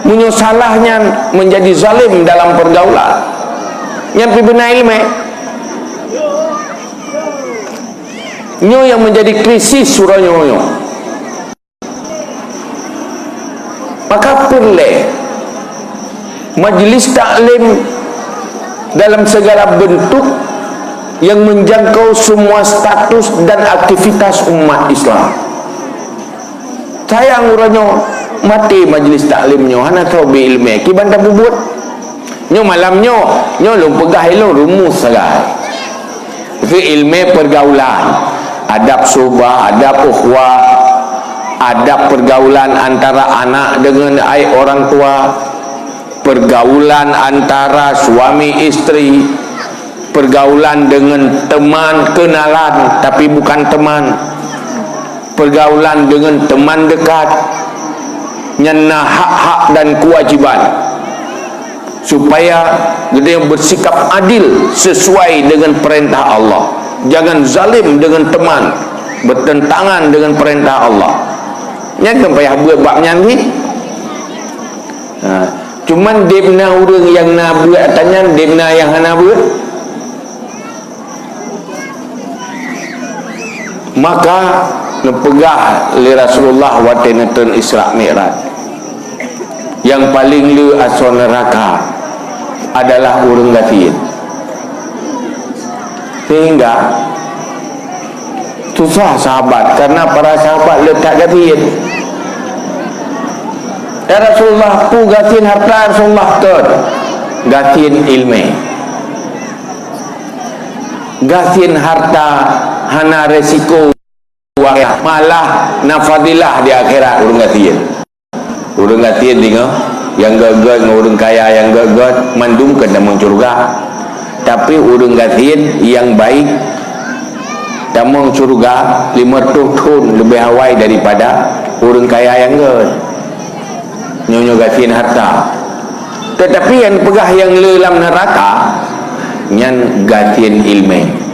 Munyo salahnya menjadi zalim dalam pergaulan. Nyampi benar ilmu. Nyo yang menjadi krisis surah nyo. Maka perlu majlis taklim dalam segala bentuk yang menjangkau semua status dan aktivitas umat Islam. Sayang urangnya mati majlis taklimnya hana tahu bi ilmu ki banda bubut nyo malamnya nyo lu pegah elo rumus sagai fi ilmu pergaulan, adab subah, adab ukhuwah, adab pergaulan antara anak dengan orang tua, pergaulan antara suami istri, pergaulan dengan teman kenalan tapi bukan teman, pergaulan dengan teman dekat, nyana hak-hak dan kewajiban, supaya dia bersikap adil sesuai dengan perintah Allah. Jangan zalim dengan teman, bertentangan dengan perintah Allah. Jangan payah buat babnya ni. Cuman debna urang yang nak buat tanya debna yang hana buat. Maka nepegah li Rasulullah wa tenetun Isra Mi'raj. Yang paling lu asal neraka adalah urang gafir. Sehingga susah sahabat karena para sahabat letak gafir. Ya Rasulullah, pu gafir harta Rasulullah tod. Gafir ilmu. Gafir harta hana resiko malah nafadilah di akhirat urang gafir. Urang gafir dengar yang gagal dengan urang kaya yang gagal mandum ke dalam surga. Tapi urang gafir yang baik dalam surga 500 tahun lebih awal daripada urang kaya yang gagal. Nyonya gafir harta. Tetapi yang pegah yang dalam neraka nyan gafir ilmu.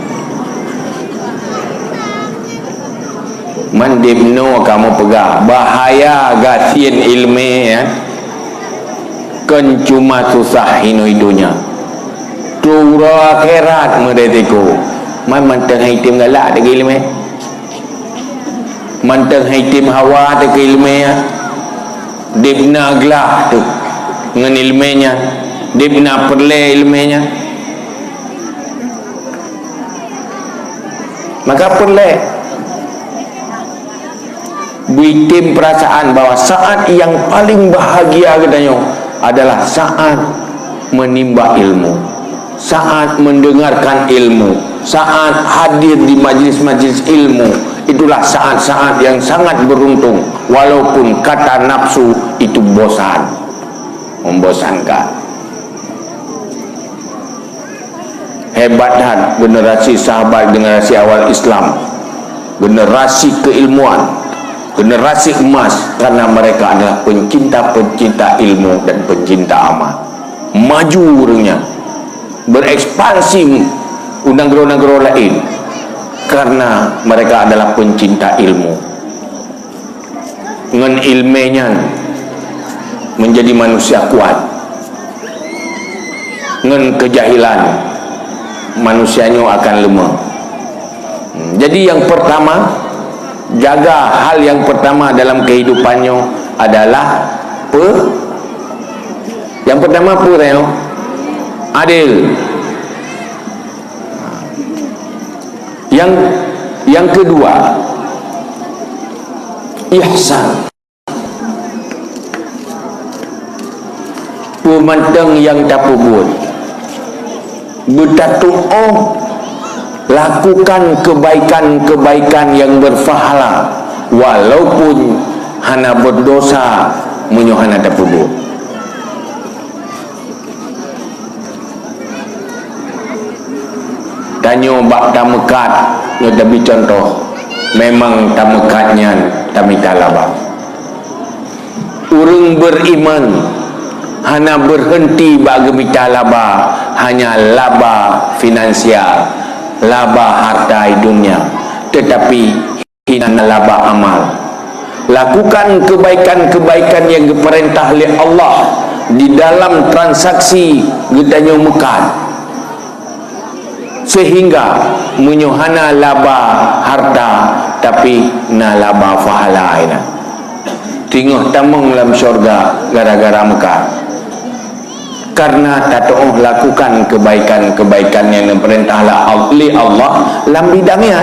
Mandibno kamu pegah bahaya gafir ilmu ya. Kan cuma susah hidup-hidupnya. Tura akhirat meretiku. Man manteng hitim galak dengan ilmu. Manteng hitim hawa dengan ilmu ya. Dibna gelah tu dengan ilmunya, dia bina perle ilmunya, maka perle bikin perasaan bahawa saat yang paling bahagia katanya adalah saat menimba ilmu, saat mendengarkan ilmu, saat hadir di majlis-majlis ilmu. Itulah saat-saat yang sangat beruntung, walaupun kata nafsu itu bosan, membosankan. Hebat dan generasi sahabat, generasi awal Islam, generasi keilmuan, generasi emas, karena mereka adalah pencinta-pencinta ilmu dan pencinta amal. Maju orangnya, berekspansi negara-negara lain, karena mereka adalah pencinta ilmu. Dengan ilmunya menjadi manusia kuat, dengan kejahilan manusianya akan lemah. Jadi yang pertama, jaga hal yang pertama dalam kehidupannya adalah yang pertama adil. Yang kedua ihsan. Pemantang yang tak buat bertatu'ah, lakukan kebaikan-kebaikan yang berpahala walaupun hana berdosa menyohana tak buat. Tanya bak tamekat nyo tapi contoh, memang tamekatnya kami talabah. Urang beriman hanya berhenti bagi mita laba, hanya laba finansial, laba harta dunia, tetapi hina laba amal. Lakukan kebaikan-kebaikan yang diperintah oleh Allah di dalam transaksi gedanya mekat, sehingga menyohana laba harta tapi na laba fahala ina. Tengok tamang dalam syurga gara-gara mekat. Karena tatoh lakukan kebaikan-kebaikan yang diperintahlah oleh Allah dalam bidangnya.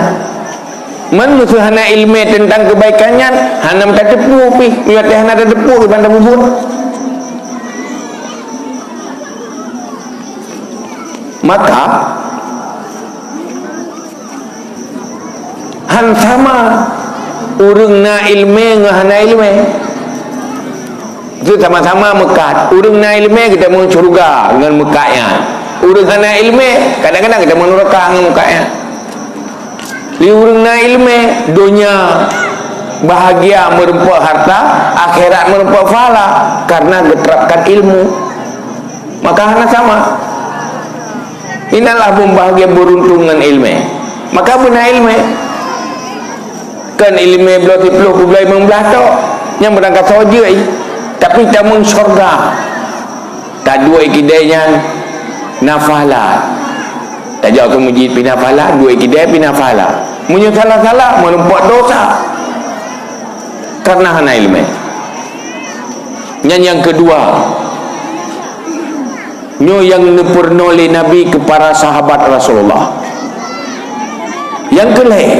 Manusia hana ilmu tentang kebaikannya, hana tak tepu pi, biar hana tak tepu di pandang bubur. Maka han sama urang na ilmu dengan hana ilmu itu sama-sama mekat. Urang na ilmu kita mau surga dengan mekatnya, urang hana ilmu kadang-kadang kita mau neraka dengan mekatnya. Li urang na ilmu dunia bahagia merempah harta, akhirat merempah pahala karena diterapkan ilmu. Maka hana sama. Inilah bahagia beruntung dengan ilmu. Maka benar ilmu kan ilmu belah tiploh bulai membelah tok yang berangkat saja tapi tamang syurga tak dua ikidainya nafala tak jauh ke masjid pinafala, dua ikidai pinafala punya salah-salah menempat dosa karena hana ilmu. Yang kedua yang dipernah oleh Nabi kepada sahabat Rasulullah. Yang kelih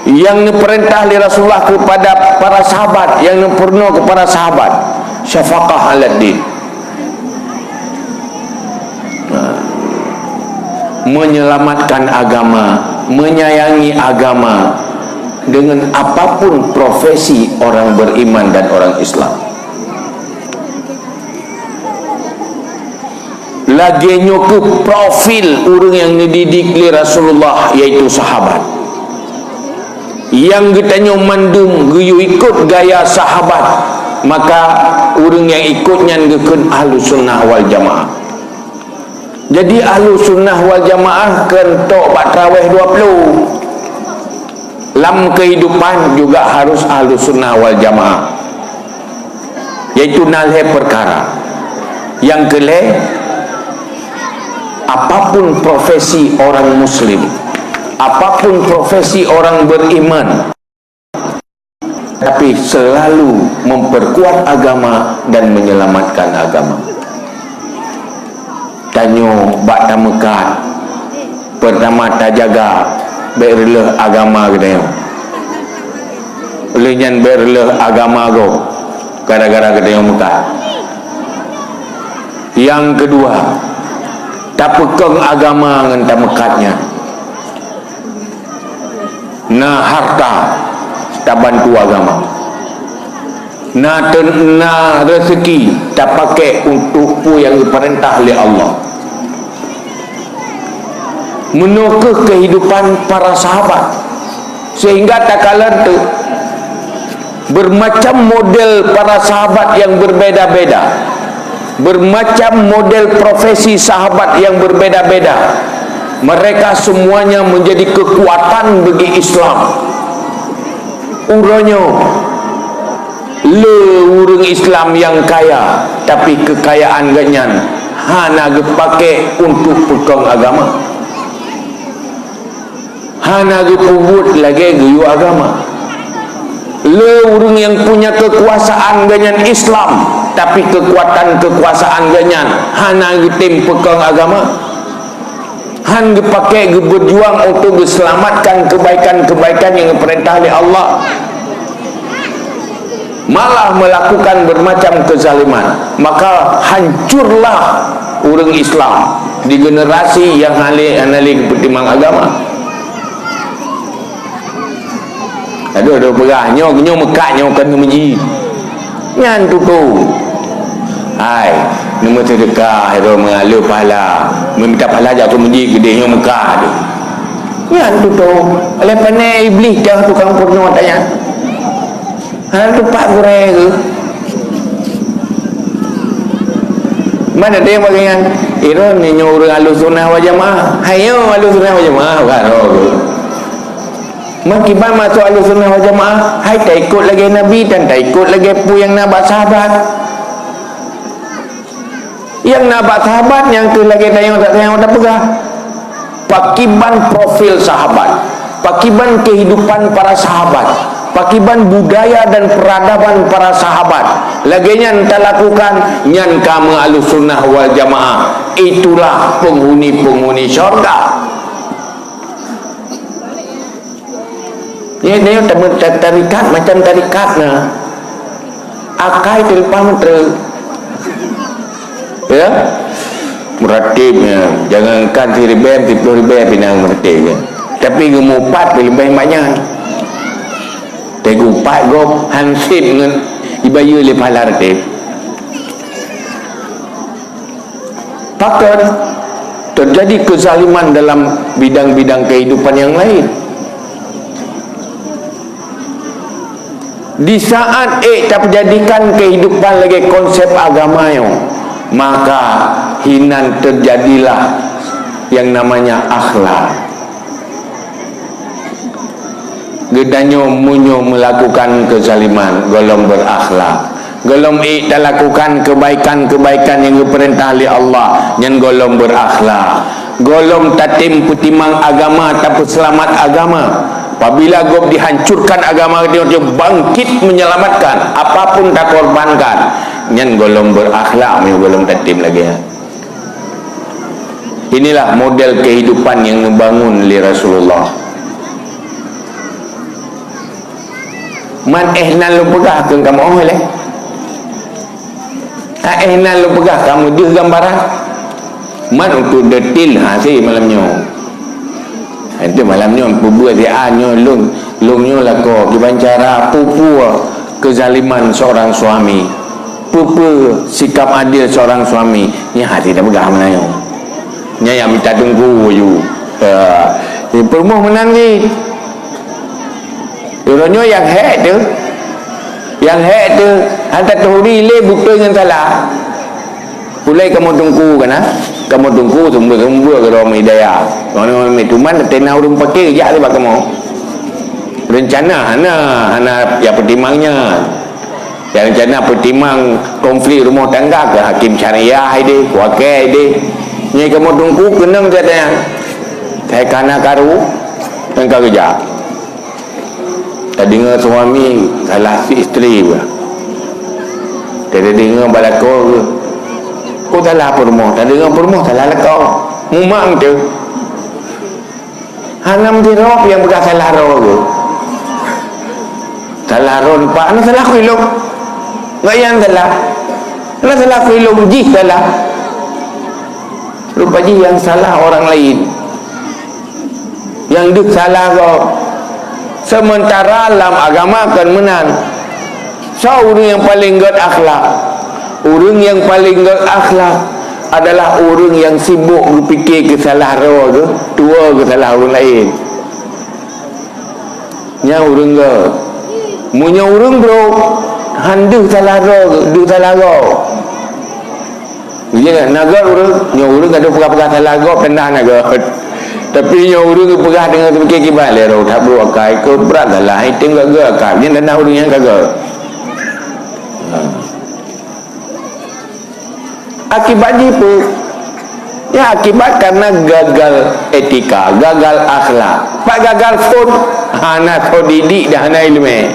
yang diperintah oleh Rasulullah kepada para sahabat, yang pernah kepada sahabat, syafaqah aladdin, menyelamatkan agama, menyayangi agama dengan apapun profesi orang beriman dan orang Islam. Laginya ke profil orang yang dididik oleh Rasulullah, yaitu sahabat. Yang kitanya mandum guyu ikut gaya sahabat, maka orang yang ikutnya ngekun ahlu sunnah wal jamaah. Jadi ahlu sunnah wal jamaah kentok bak tarawih 20 dalam kehidupan juga harus ahlu sunnah wal jamaah, yaitu nalhe perkara. Yang kelih, apapun profesi orang muslim, apapun profesi orang beriman, tapi selalu memperkuat agama dan menyelamatkan agama. Tanyo bak tamekat pertama tak jaga berleh agama kita. Lenyan berleh agama go gara-gara kita mekat. Yang kedua, tak pegang agama dengan tak mekatnya. Na harta tak bantu agama. Na rezeki tak pakai untuk pu yang diperintah oleh Allah. Menukar kehidupan para sahabat sehingga tak kala tu bermacam model para sahabat yang berbeza-beza, bermacam model profesi sahabat yang berbeza-beza. Mereka semuanya menjadi kekuatan bagi Islam. Urangnya urang Islam yang kaya, tapi kekayaan ganyan hana dipakai untuk pegang agama, hana dipubut lagi gayu agama. Orang yang punya kekuasaan ganyan Islam, tapi kekuatan kekuasaan ganyan hana gitim pegang agama, han dipakai berjuang untuk diselamatkan kebaikan-kebaikan yang diperintah oleh Allah, malah melakukan bermacam kezaliman. Maka hancurlah orang Islam di generasi yang halik pertimang agama. Ada perah nyo mekat nyo kan meji nyan tu hai nama sedekah hero mengalir pahala meminta pahala jatuh meji gede nyo Mekah tu nyan tu oleh pandai iblis dah tukang porno tanya hal tu pak gure ke mana dia bagian hero ni nyo orang Ahlus Sunnah wal Jamaah. Hayo Ahlus Sunnah wal Jamaah karo makiban masuk Ahlus Sunnah wal Jamaah, hai tak ikut lagi Nabi dan tak ikut lagi pu yang nak sahabat. Yang nak sahabat yang tu lagi tayang tak pegah. Pakiban profil sahabat, pakiban kehidupan para sahabat, pakiban budaya dan peradaban para sahabat. Lagi yang tak lakukan nyan kamu Ahlus Sunnah wal Jamaah. Itulah penghuni-penghuni syurga. Dia tarikat macam tarikat na akai telpon ya meratibnya jangankan 1000 pinang meratibnya tapi gemupat lebih banyak tegupat gop hansip dengan ibayu le palar ratib pakar terjadi kezaliman dalam bidang-bidang kehidupan yang lain. Di saat tak menjadikan kehidupan lagi konsep agama yang maka hinan terjadilah yang namanya akhlak. Gedanyo munyo melakukan kezaliman golong berakhlak. Golong tak lakukan kebaikan-kebaikan yang diperintah oleh Allah yang golong berakhlak. Golong tatim putimang agama tapi selamat agama. Apabila gop dihancurkan agama dia bangkit menyelamatkan apapun tak korbankan nyan golong berakhlak me golong tatim lagi ya. Inilah model kehidupan yang dibangun oleh Rasulullah. Man ehnan lu pegah ke kamu oh leh. Ehnan lu pegah kamu dia gambaran. Man untuk detail si malamnya. Itu malamnya buat dia nyo lungnyo lako kibancara pupu kezaliman seorang suami. Pupu sikap adil seorang suami. Ni hati dah begah menayo. Nya yang minta tunggu you. Permuh menangis. Duronyo yang hek tu. Yang hek tu hantar tuhuri le bukan dengan salah. Pulai kamu tunggu kan kamu tunggu semua ke dalam hidayah. Orang tuman tenau rum pakai ya le kamu. Rencana hana ya pertimangnya. Ya rencana pertimang konflik rumah tangga ke hakim syariah ide, wakil ide. Ni kamu tunggu kenang katanya. Saya kana karu dan kerja. tak dengar suami salah si isteri pula. Tak dengar balakor ke, kau salah apa rumah, tak dengar apa rumah salah lah kau memang tu hanam dirop yang bukan salah roh ke salah roh nampak nak salah khilaf nggak yang salah nak salah khilaf jih salah lupa jih yang salah orang lain yang duk salah kau. Sementara dalam agama kan menang so orang yang paling gad akhlak, orang yang paling gad akhlak adalah orang yang sibuk berfikir kesalah roh ke tua kesalah orang lain. Nya orang ke munya orang bro handu salah roh ke du salah roh dia naga orang nya orang ada pegah-pegah salah roh pernah naga tapi nya orang pegah dengan fikir kibat le roh tak bro akai ke berat lah itu enggak ke akai dia dan orang yang kagak akibat apa? Ya akibat karena gagal etika, gagal akhlak. Pak gagal pun anak kau didik dah anak ilmu.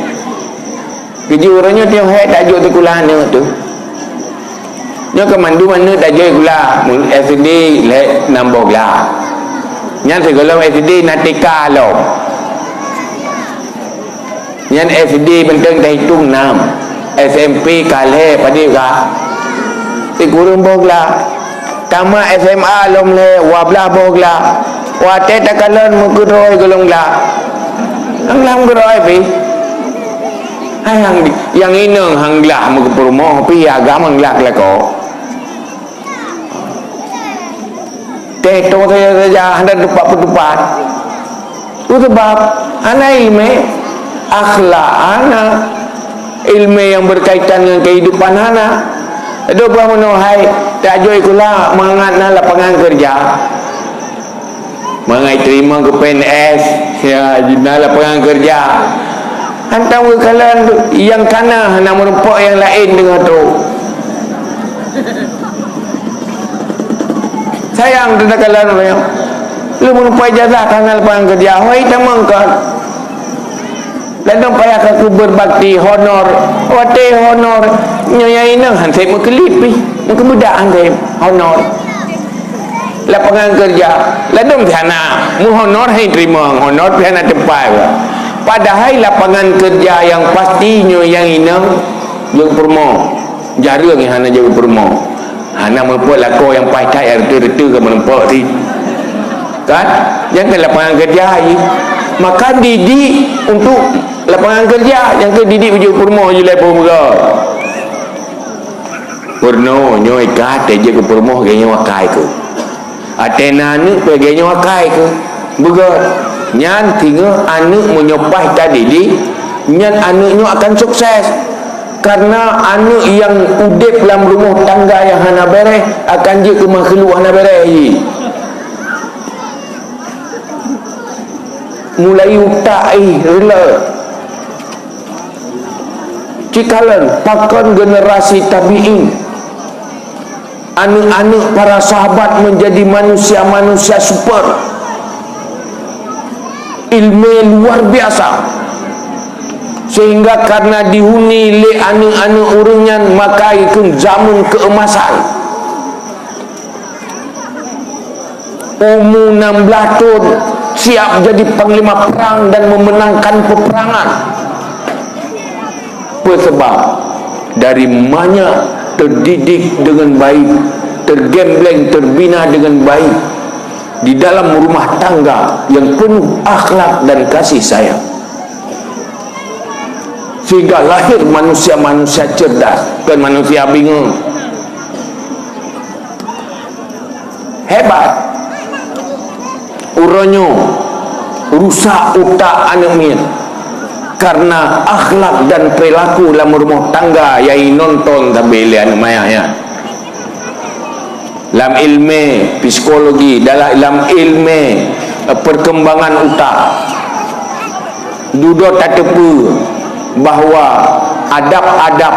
Kejurannya tiap hari tajuk tu kulah ni tu. Nya kemandu mana tajuk kulah SD le nambah lah. Nya segala SD natika lo. Nya SD penting dah hitung 6. SMP kale pada ka. Ti kurung bogla tama SMA lom le wablah bogla wate takalan mukroy golongla ang lam groy pi hai yang ineng hanglah mukpromo pi agama nglak la ko te to saja hendak dupat itu sebab ana ilmu akhlak ana ilmu yang berkaitan dengan kehidupan ana. Ada buah menuhai tajuk ikulah mengangat lapangan kerja mengai terima ke PNS ya jina lapangan kerja hantar ke kalian yang kana nak merempak yang lain dengan tu sayang tentang kalian lu merempak ijazah kana lapangan kerja wahai tamangkan dan payah aku berbakti honor wate honor nyonya ina hansai mekelipi kemudahan dia honor lapangan kerja ladom sana mu honor hai terima honor pihana tempat padahal lapangan kerja yang pastinya yang ina yang permo jarang yang hana jaga permo hana membuat lako yang pahit ertu-ertu ke menempak ti kan yang ke lapangan kerja maka didik untuk lapangan kerja yang ke didik ujian purmo je lepo mereka purno nyoi kate je ke purmo gaya wakai ke atena ni gaya wakai ke begot nyan tinggal anak menyopah tadi di nyan anaknya akan sukses karena anak yang udip dalam rumah tangga yang hana bereh akan je ke makhluk hana bereh mulai utai rela cikalan pakan generasi tabi'in anak-anak para sahabat menjadi manusia-manusia super ilmu luar biasa sehingga karena dihuni le anak-anak urunyan maka ikut zaman keemasan umur 16 tahun siap jadi panglima perang dan memenangkan peperangan sebab dari mana terdidik dengan baik tergembleng terbina dengan baik di dalam rumah tangga yang penuh akhlak dan kasih sayang sehingga lahir manusia-manusia cerdas dan manusia bingung hebat uronyo rusak utak anak min karena akhlak dan perilaku dalam rumah tangga yang nonton tapi lihat mayanya dalam ilmu psikologi dalam ilmu perkembangan utak duduk tak tepu bahawa adab-adab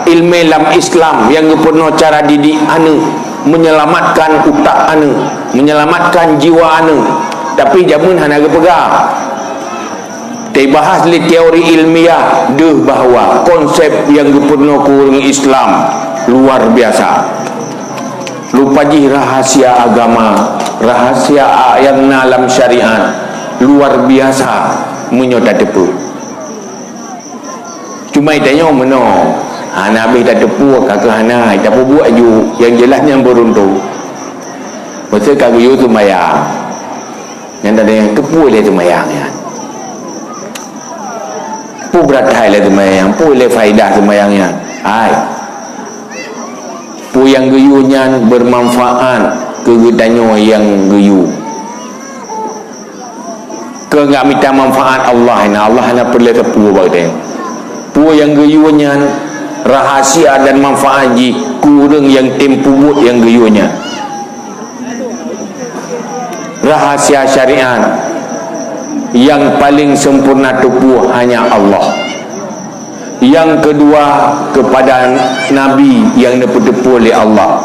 ilmu dalam Islam yang penuh cara didik anak menyelamatkan utak anak menyelamatkan jiwa anak tapi jamun hana pegang dibahas li teori ilmiah deh bahawa konsep yang dipenuh kurang Islam luar biasa. Lupa ji rahasia agama, rahasia yang dalam syariat luar biasa menyota tepu. Cuma itanya meno Nabi tak tepu kakak hana tak buat ju yang jelasnya beruntung. Masa kakak you tu mayang yang tak ada yang tepu le tu mayangnya. Pu beratai le tu mayang, pu le faidah tu mayangnya. Hai. Pu yang guyunya bermanfaat ke gedanyo yang guyu. Ke enggak minta manfaat Allah nak perlu tepu bagai pu yang guyunya rahasia dan manfaat ji kurang yang tempu buat yang guyunya. Rahasia syariat yang paling sempurna tepu hanya Allah. Yang kedua kepada Nabi yang depu-depu oleh Allah.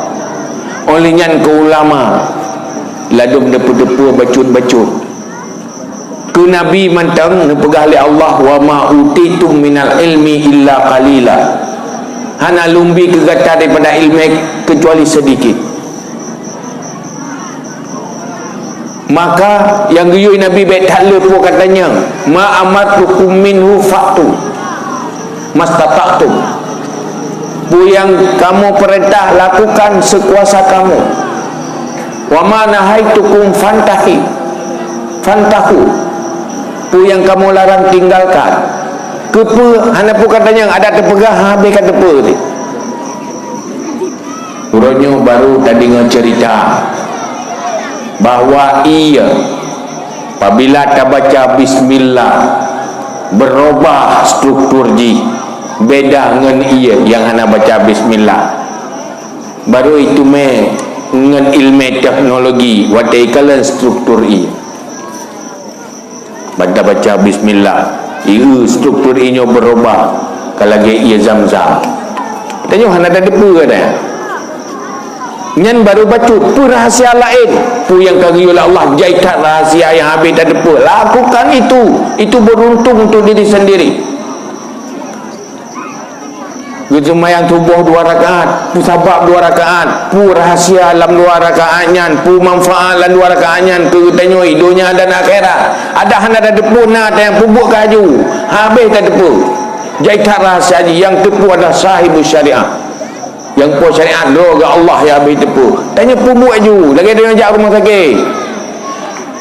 Olehnya ke ulama ladum depu-depu bacut-bacut. Ke Nabi mantang nepegah oleh Allah wa ma utitum minal ilmi illa qalila. Hana lumbi kegata daripada ilmu kecuali sedikit. Maka yang guyui Nabi baik tak lepo katanya ma amartukum minhu fa'tu mastata'tum. Bu yang kamu perintah lakukan sekuasa kamu. Wa ma nahaitukum fantahu. Bu yang kamu larang tinggalkan. Kepa hana pu katanya ada terpegah habis kata apa ni. Urutnya baru tadi cerita bahawa ia apabila tak baca bismillah berubah struktur ji beda dengan ia yang hana baca bismillah. Baru itu dengan ilmu teknologi wataikalan struktur ia baca bismillah struktur ia berubah kalau ia zam-zam tanya hana ada depa kan nyan baru baca pu rahasia lain pu yang kagiyul Allah jaitan rahasia yang habis tak depa lakukan itu beruntung untuk diri sendiri. Semayang tubuh 2 rakaat, pu sabab 2 rakaat, pu rahasia alam 2 rakaat nyan, pu manfaat alam 2 rakaat nyan ke tanyo dunia dan akhirat. Ada hana ada depu na yang pu buat kaju, habis tak depu. Jaitan rahasia yang tepu adalah sahibus syariah. Yang pu syariat doa ke Allah ya habis tepu. Tanya pu buat ju, lagi ada yang jak rumah sakit.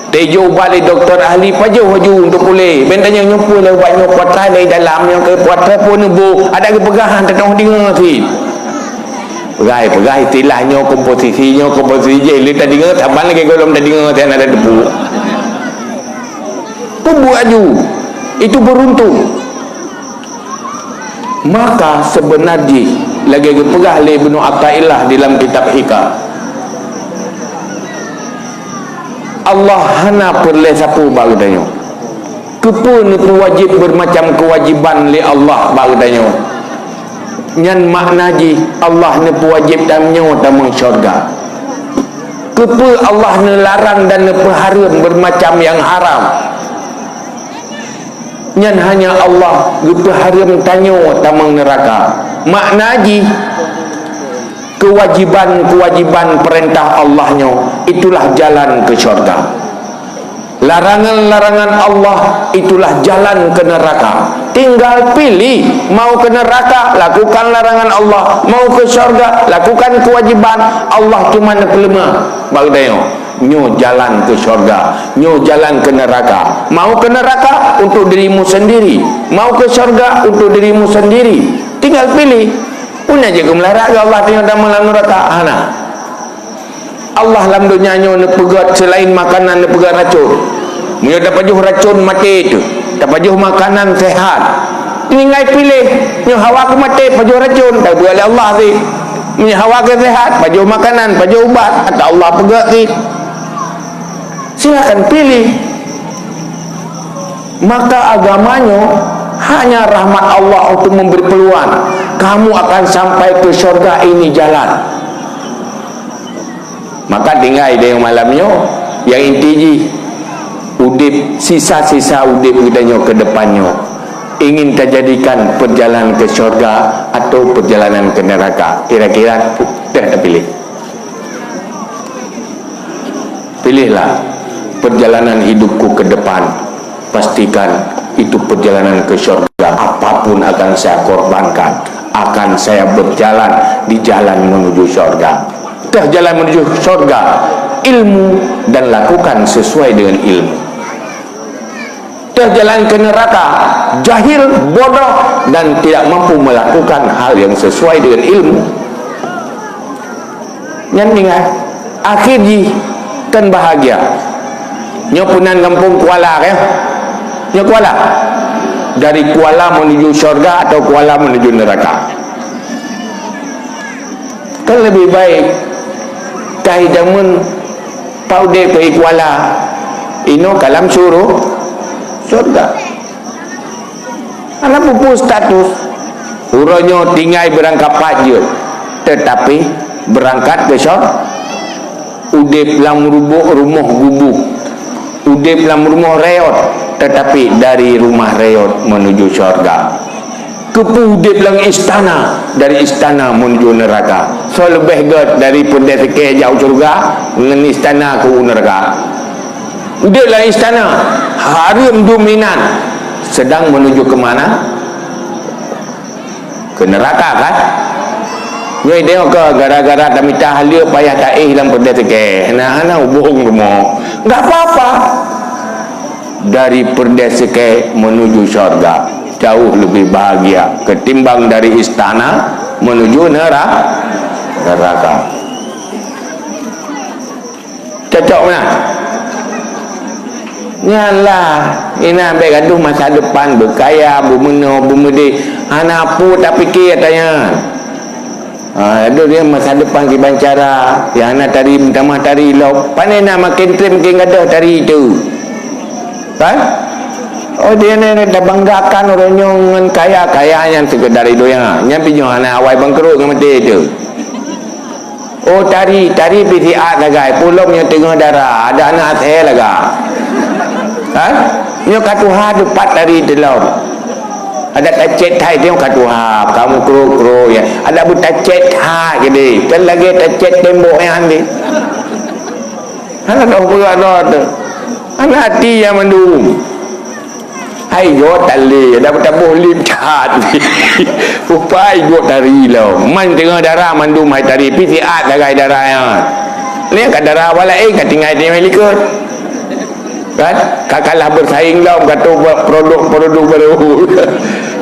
Tejo balik doktor ahli pajuh haju untuk pulih. Bentanya nyumpul le buat nyok puatrai dari dalam yang ke puatrai pun nebu ada ke pegahan tak tahu dengar si. Pegai istilahnya komposisi je le tadi dengar taban lagi golom tadi dengar tak ada debu. Pembuat aju itu beruntung. Maka sebenarnya lagi ke pegah le Ibnu Athaillah dalam kitab Hikam. Allah hana perle sapu bagdanya. Kepun itu wajib bermacam kewajiban li Allah bagdanya. Nyan makna ji Allah ne wajib damnya tamang syurga. Kepu Allah ne larang dan ne haram bermacam yang haram. Nyan hanya Allah gepe haram tanyo tamang neraka. Makna ji kewajiban perintah Allahnya itulah jalan ke syurga. Larangan-larangan Allah itulah jalan ke neraka. Tinggal pilih mau ke neraka lakukan larangan Allah, mau ke syurga lakukan kewajiban Allah. Cuma nak lemah bagdayo nyo jalan ke syurga, nyo jalan ke neraka. Mau ke neraka untuk dirimu sendiri, mau ke syurga untuk dirimu sendiri. Tinggal pilih. Punya je kemelarak ke Allah tengok dalam neraka. Allah lam dunia nyo ne pegat selain makanan ne pegat racun. Munyo dapat juh racun mati itu. Dapat juh makanan sehat. Tinggal pilih nyo hawa ke mati pajuh racun tak boleh Allah si. Munyo hawa ke sehat pajuh makanan pajuh ubat atau Allah pegat si. Silakan pilih. Maka agamanya hanya rahmat Allah untuk memberi peluang kamu akan sampai ke syurga ini jalan. Maka tinggal dia yang malamnya yang inti ji udip, sisa-sisa udip kita ke depannya, ingin terjadikan perjalanan ke syurga atau perjalanan ke neraka? Kira-kira kita pilih. Pilihlah perjalanan hidupku ke depan. Pastikan itu perjalanan ke syurga. Apapun akan saya korbankan, akan saya berjalan di jalan menuju syurga. Jalan menuju syurga, ilmu dan lakukan sesuai dengan ilmu. Jalan ke neraka, jahil, bodoh dan tidak mampu melakukan hal yang sesuai dengan ilmu. Yang tinggal akhir kan bahagia. Nyopunan kampung Kuala ya. Nyo Kuala. Dari Kuala menuju syurga atau Kuala menuju neraka? Kan lebih baik kai damun paude ke Kuala ino kalam suruh syurga. Anak pupu status uronyo tinggal berangkat pajut, tetapi berangkat ke syurga. Udip lam rumah gubuk, udip lam rumah reot, tetapi dari rumah reot menuju syurga. Kepu udip lang istana, dari istana menuju neraka. So lebih god dari pendek jauh syurga dengan istana ke neraka. Udip lang istana harum dominan, sedang menuju ke mana? Ke neraka kan? Nyoi tengok ke gara-gara tak minta halia payah tak dalam pendek anak-anak bohong rumah. Enggak apa-apa. Dari pendek menuju syurga jauh lebih bahagia ketimbang dari istana menuju neraka. Cocok mana? Nyalah ini ambil gaduh masa depan berkaya bermena bermedi anak pu tak fikir katanya. Aduh dia masa depan ke bancara yang anak tari minta tari lop pandai nak makin trim makin gaduh tari itu kan? Oh dia ni dah banggakan orangnya dengan kaya yang sekedar itu yang pinjau anak awal bangkrut dengan mati itu. Oh tari PCA lagai pulangnya tengah darah ada anak saya laga kan? Nyo katuha depat dari dalam ada tacet hai tengok katuha kamu kro ya ada bu tacet ha gede kan lagi tacet tembok yang ni anak dah pula tu anak hati yang mendung hai yo tali ada tabuh lim cat upai yo tari lo man tengah darah mandum hai tari PCA lagai darah yang ni kat darah wala kat tinggal di Amerika kan kakalah bersaing lah kata produk baru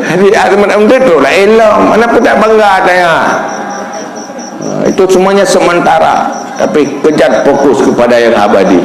jadi azman itu lah elok mana pun tak bangga tanya itu semuanya sementara tapi kejar fokus kepada yang abadi.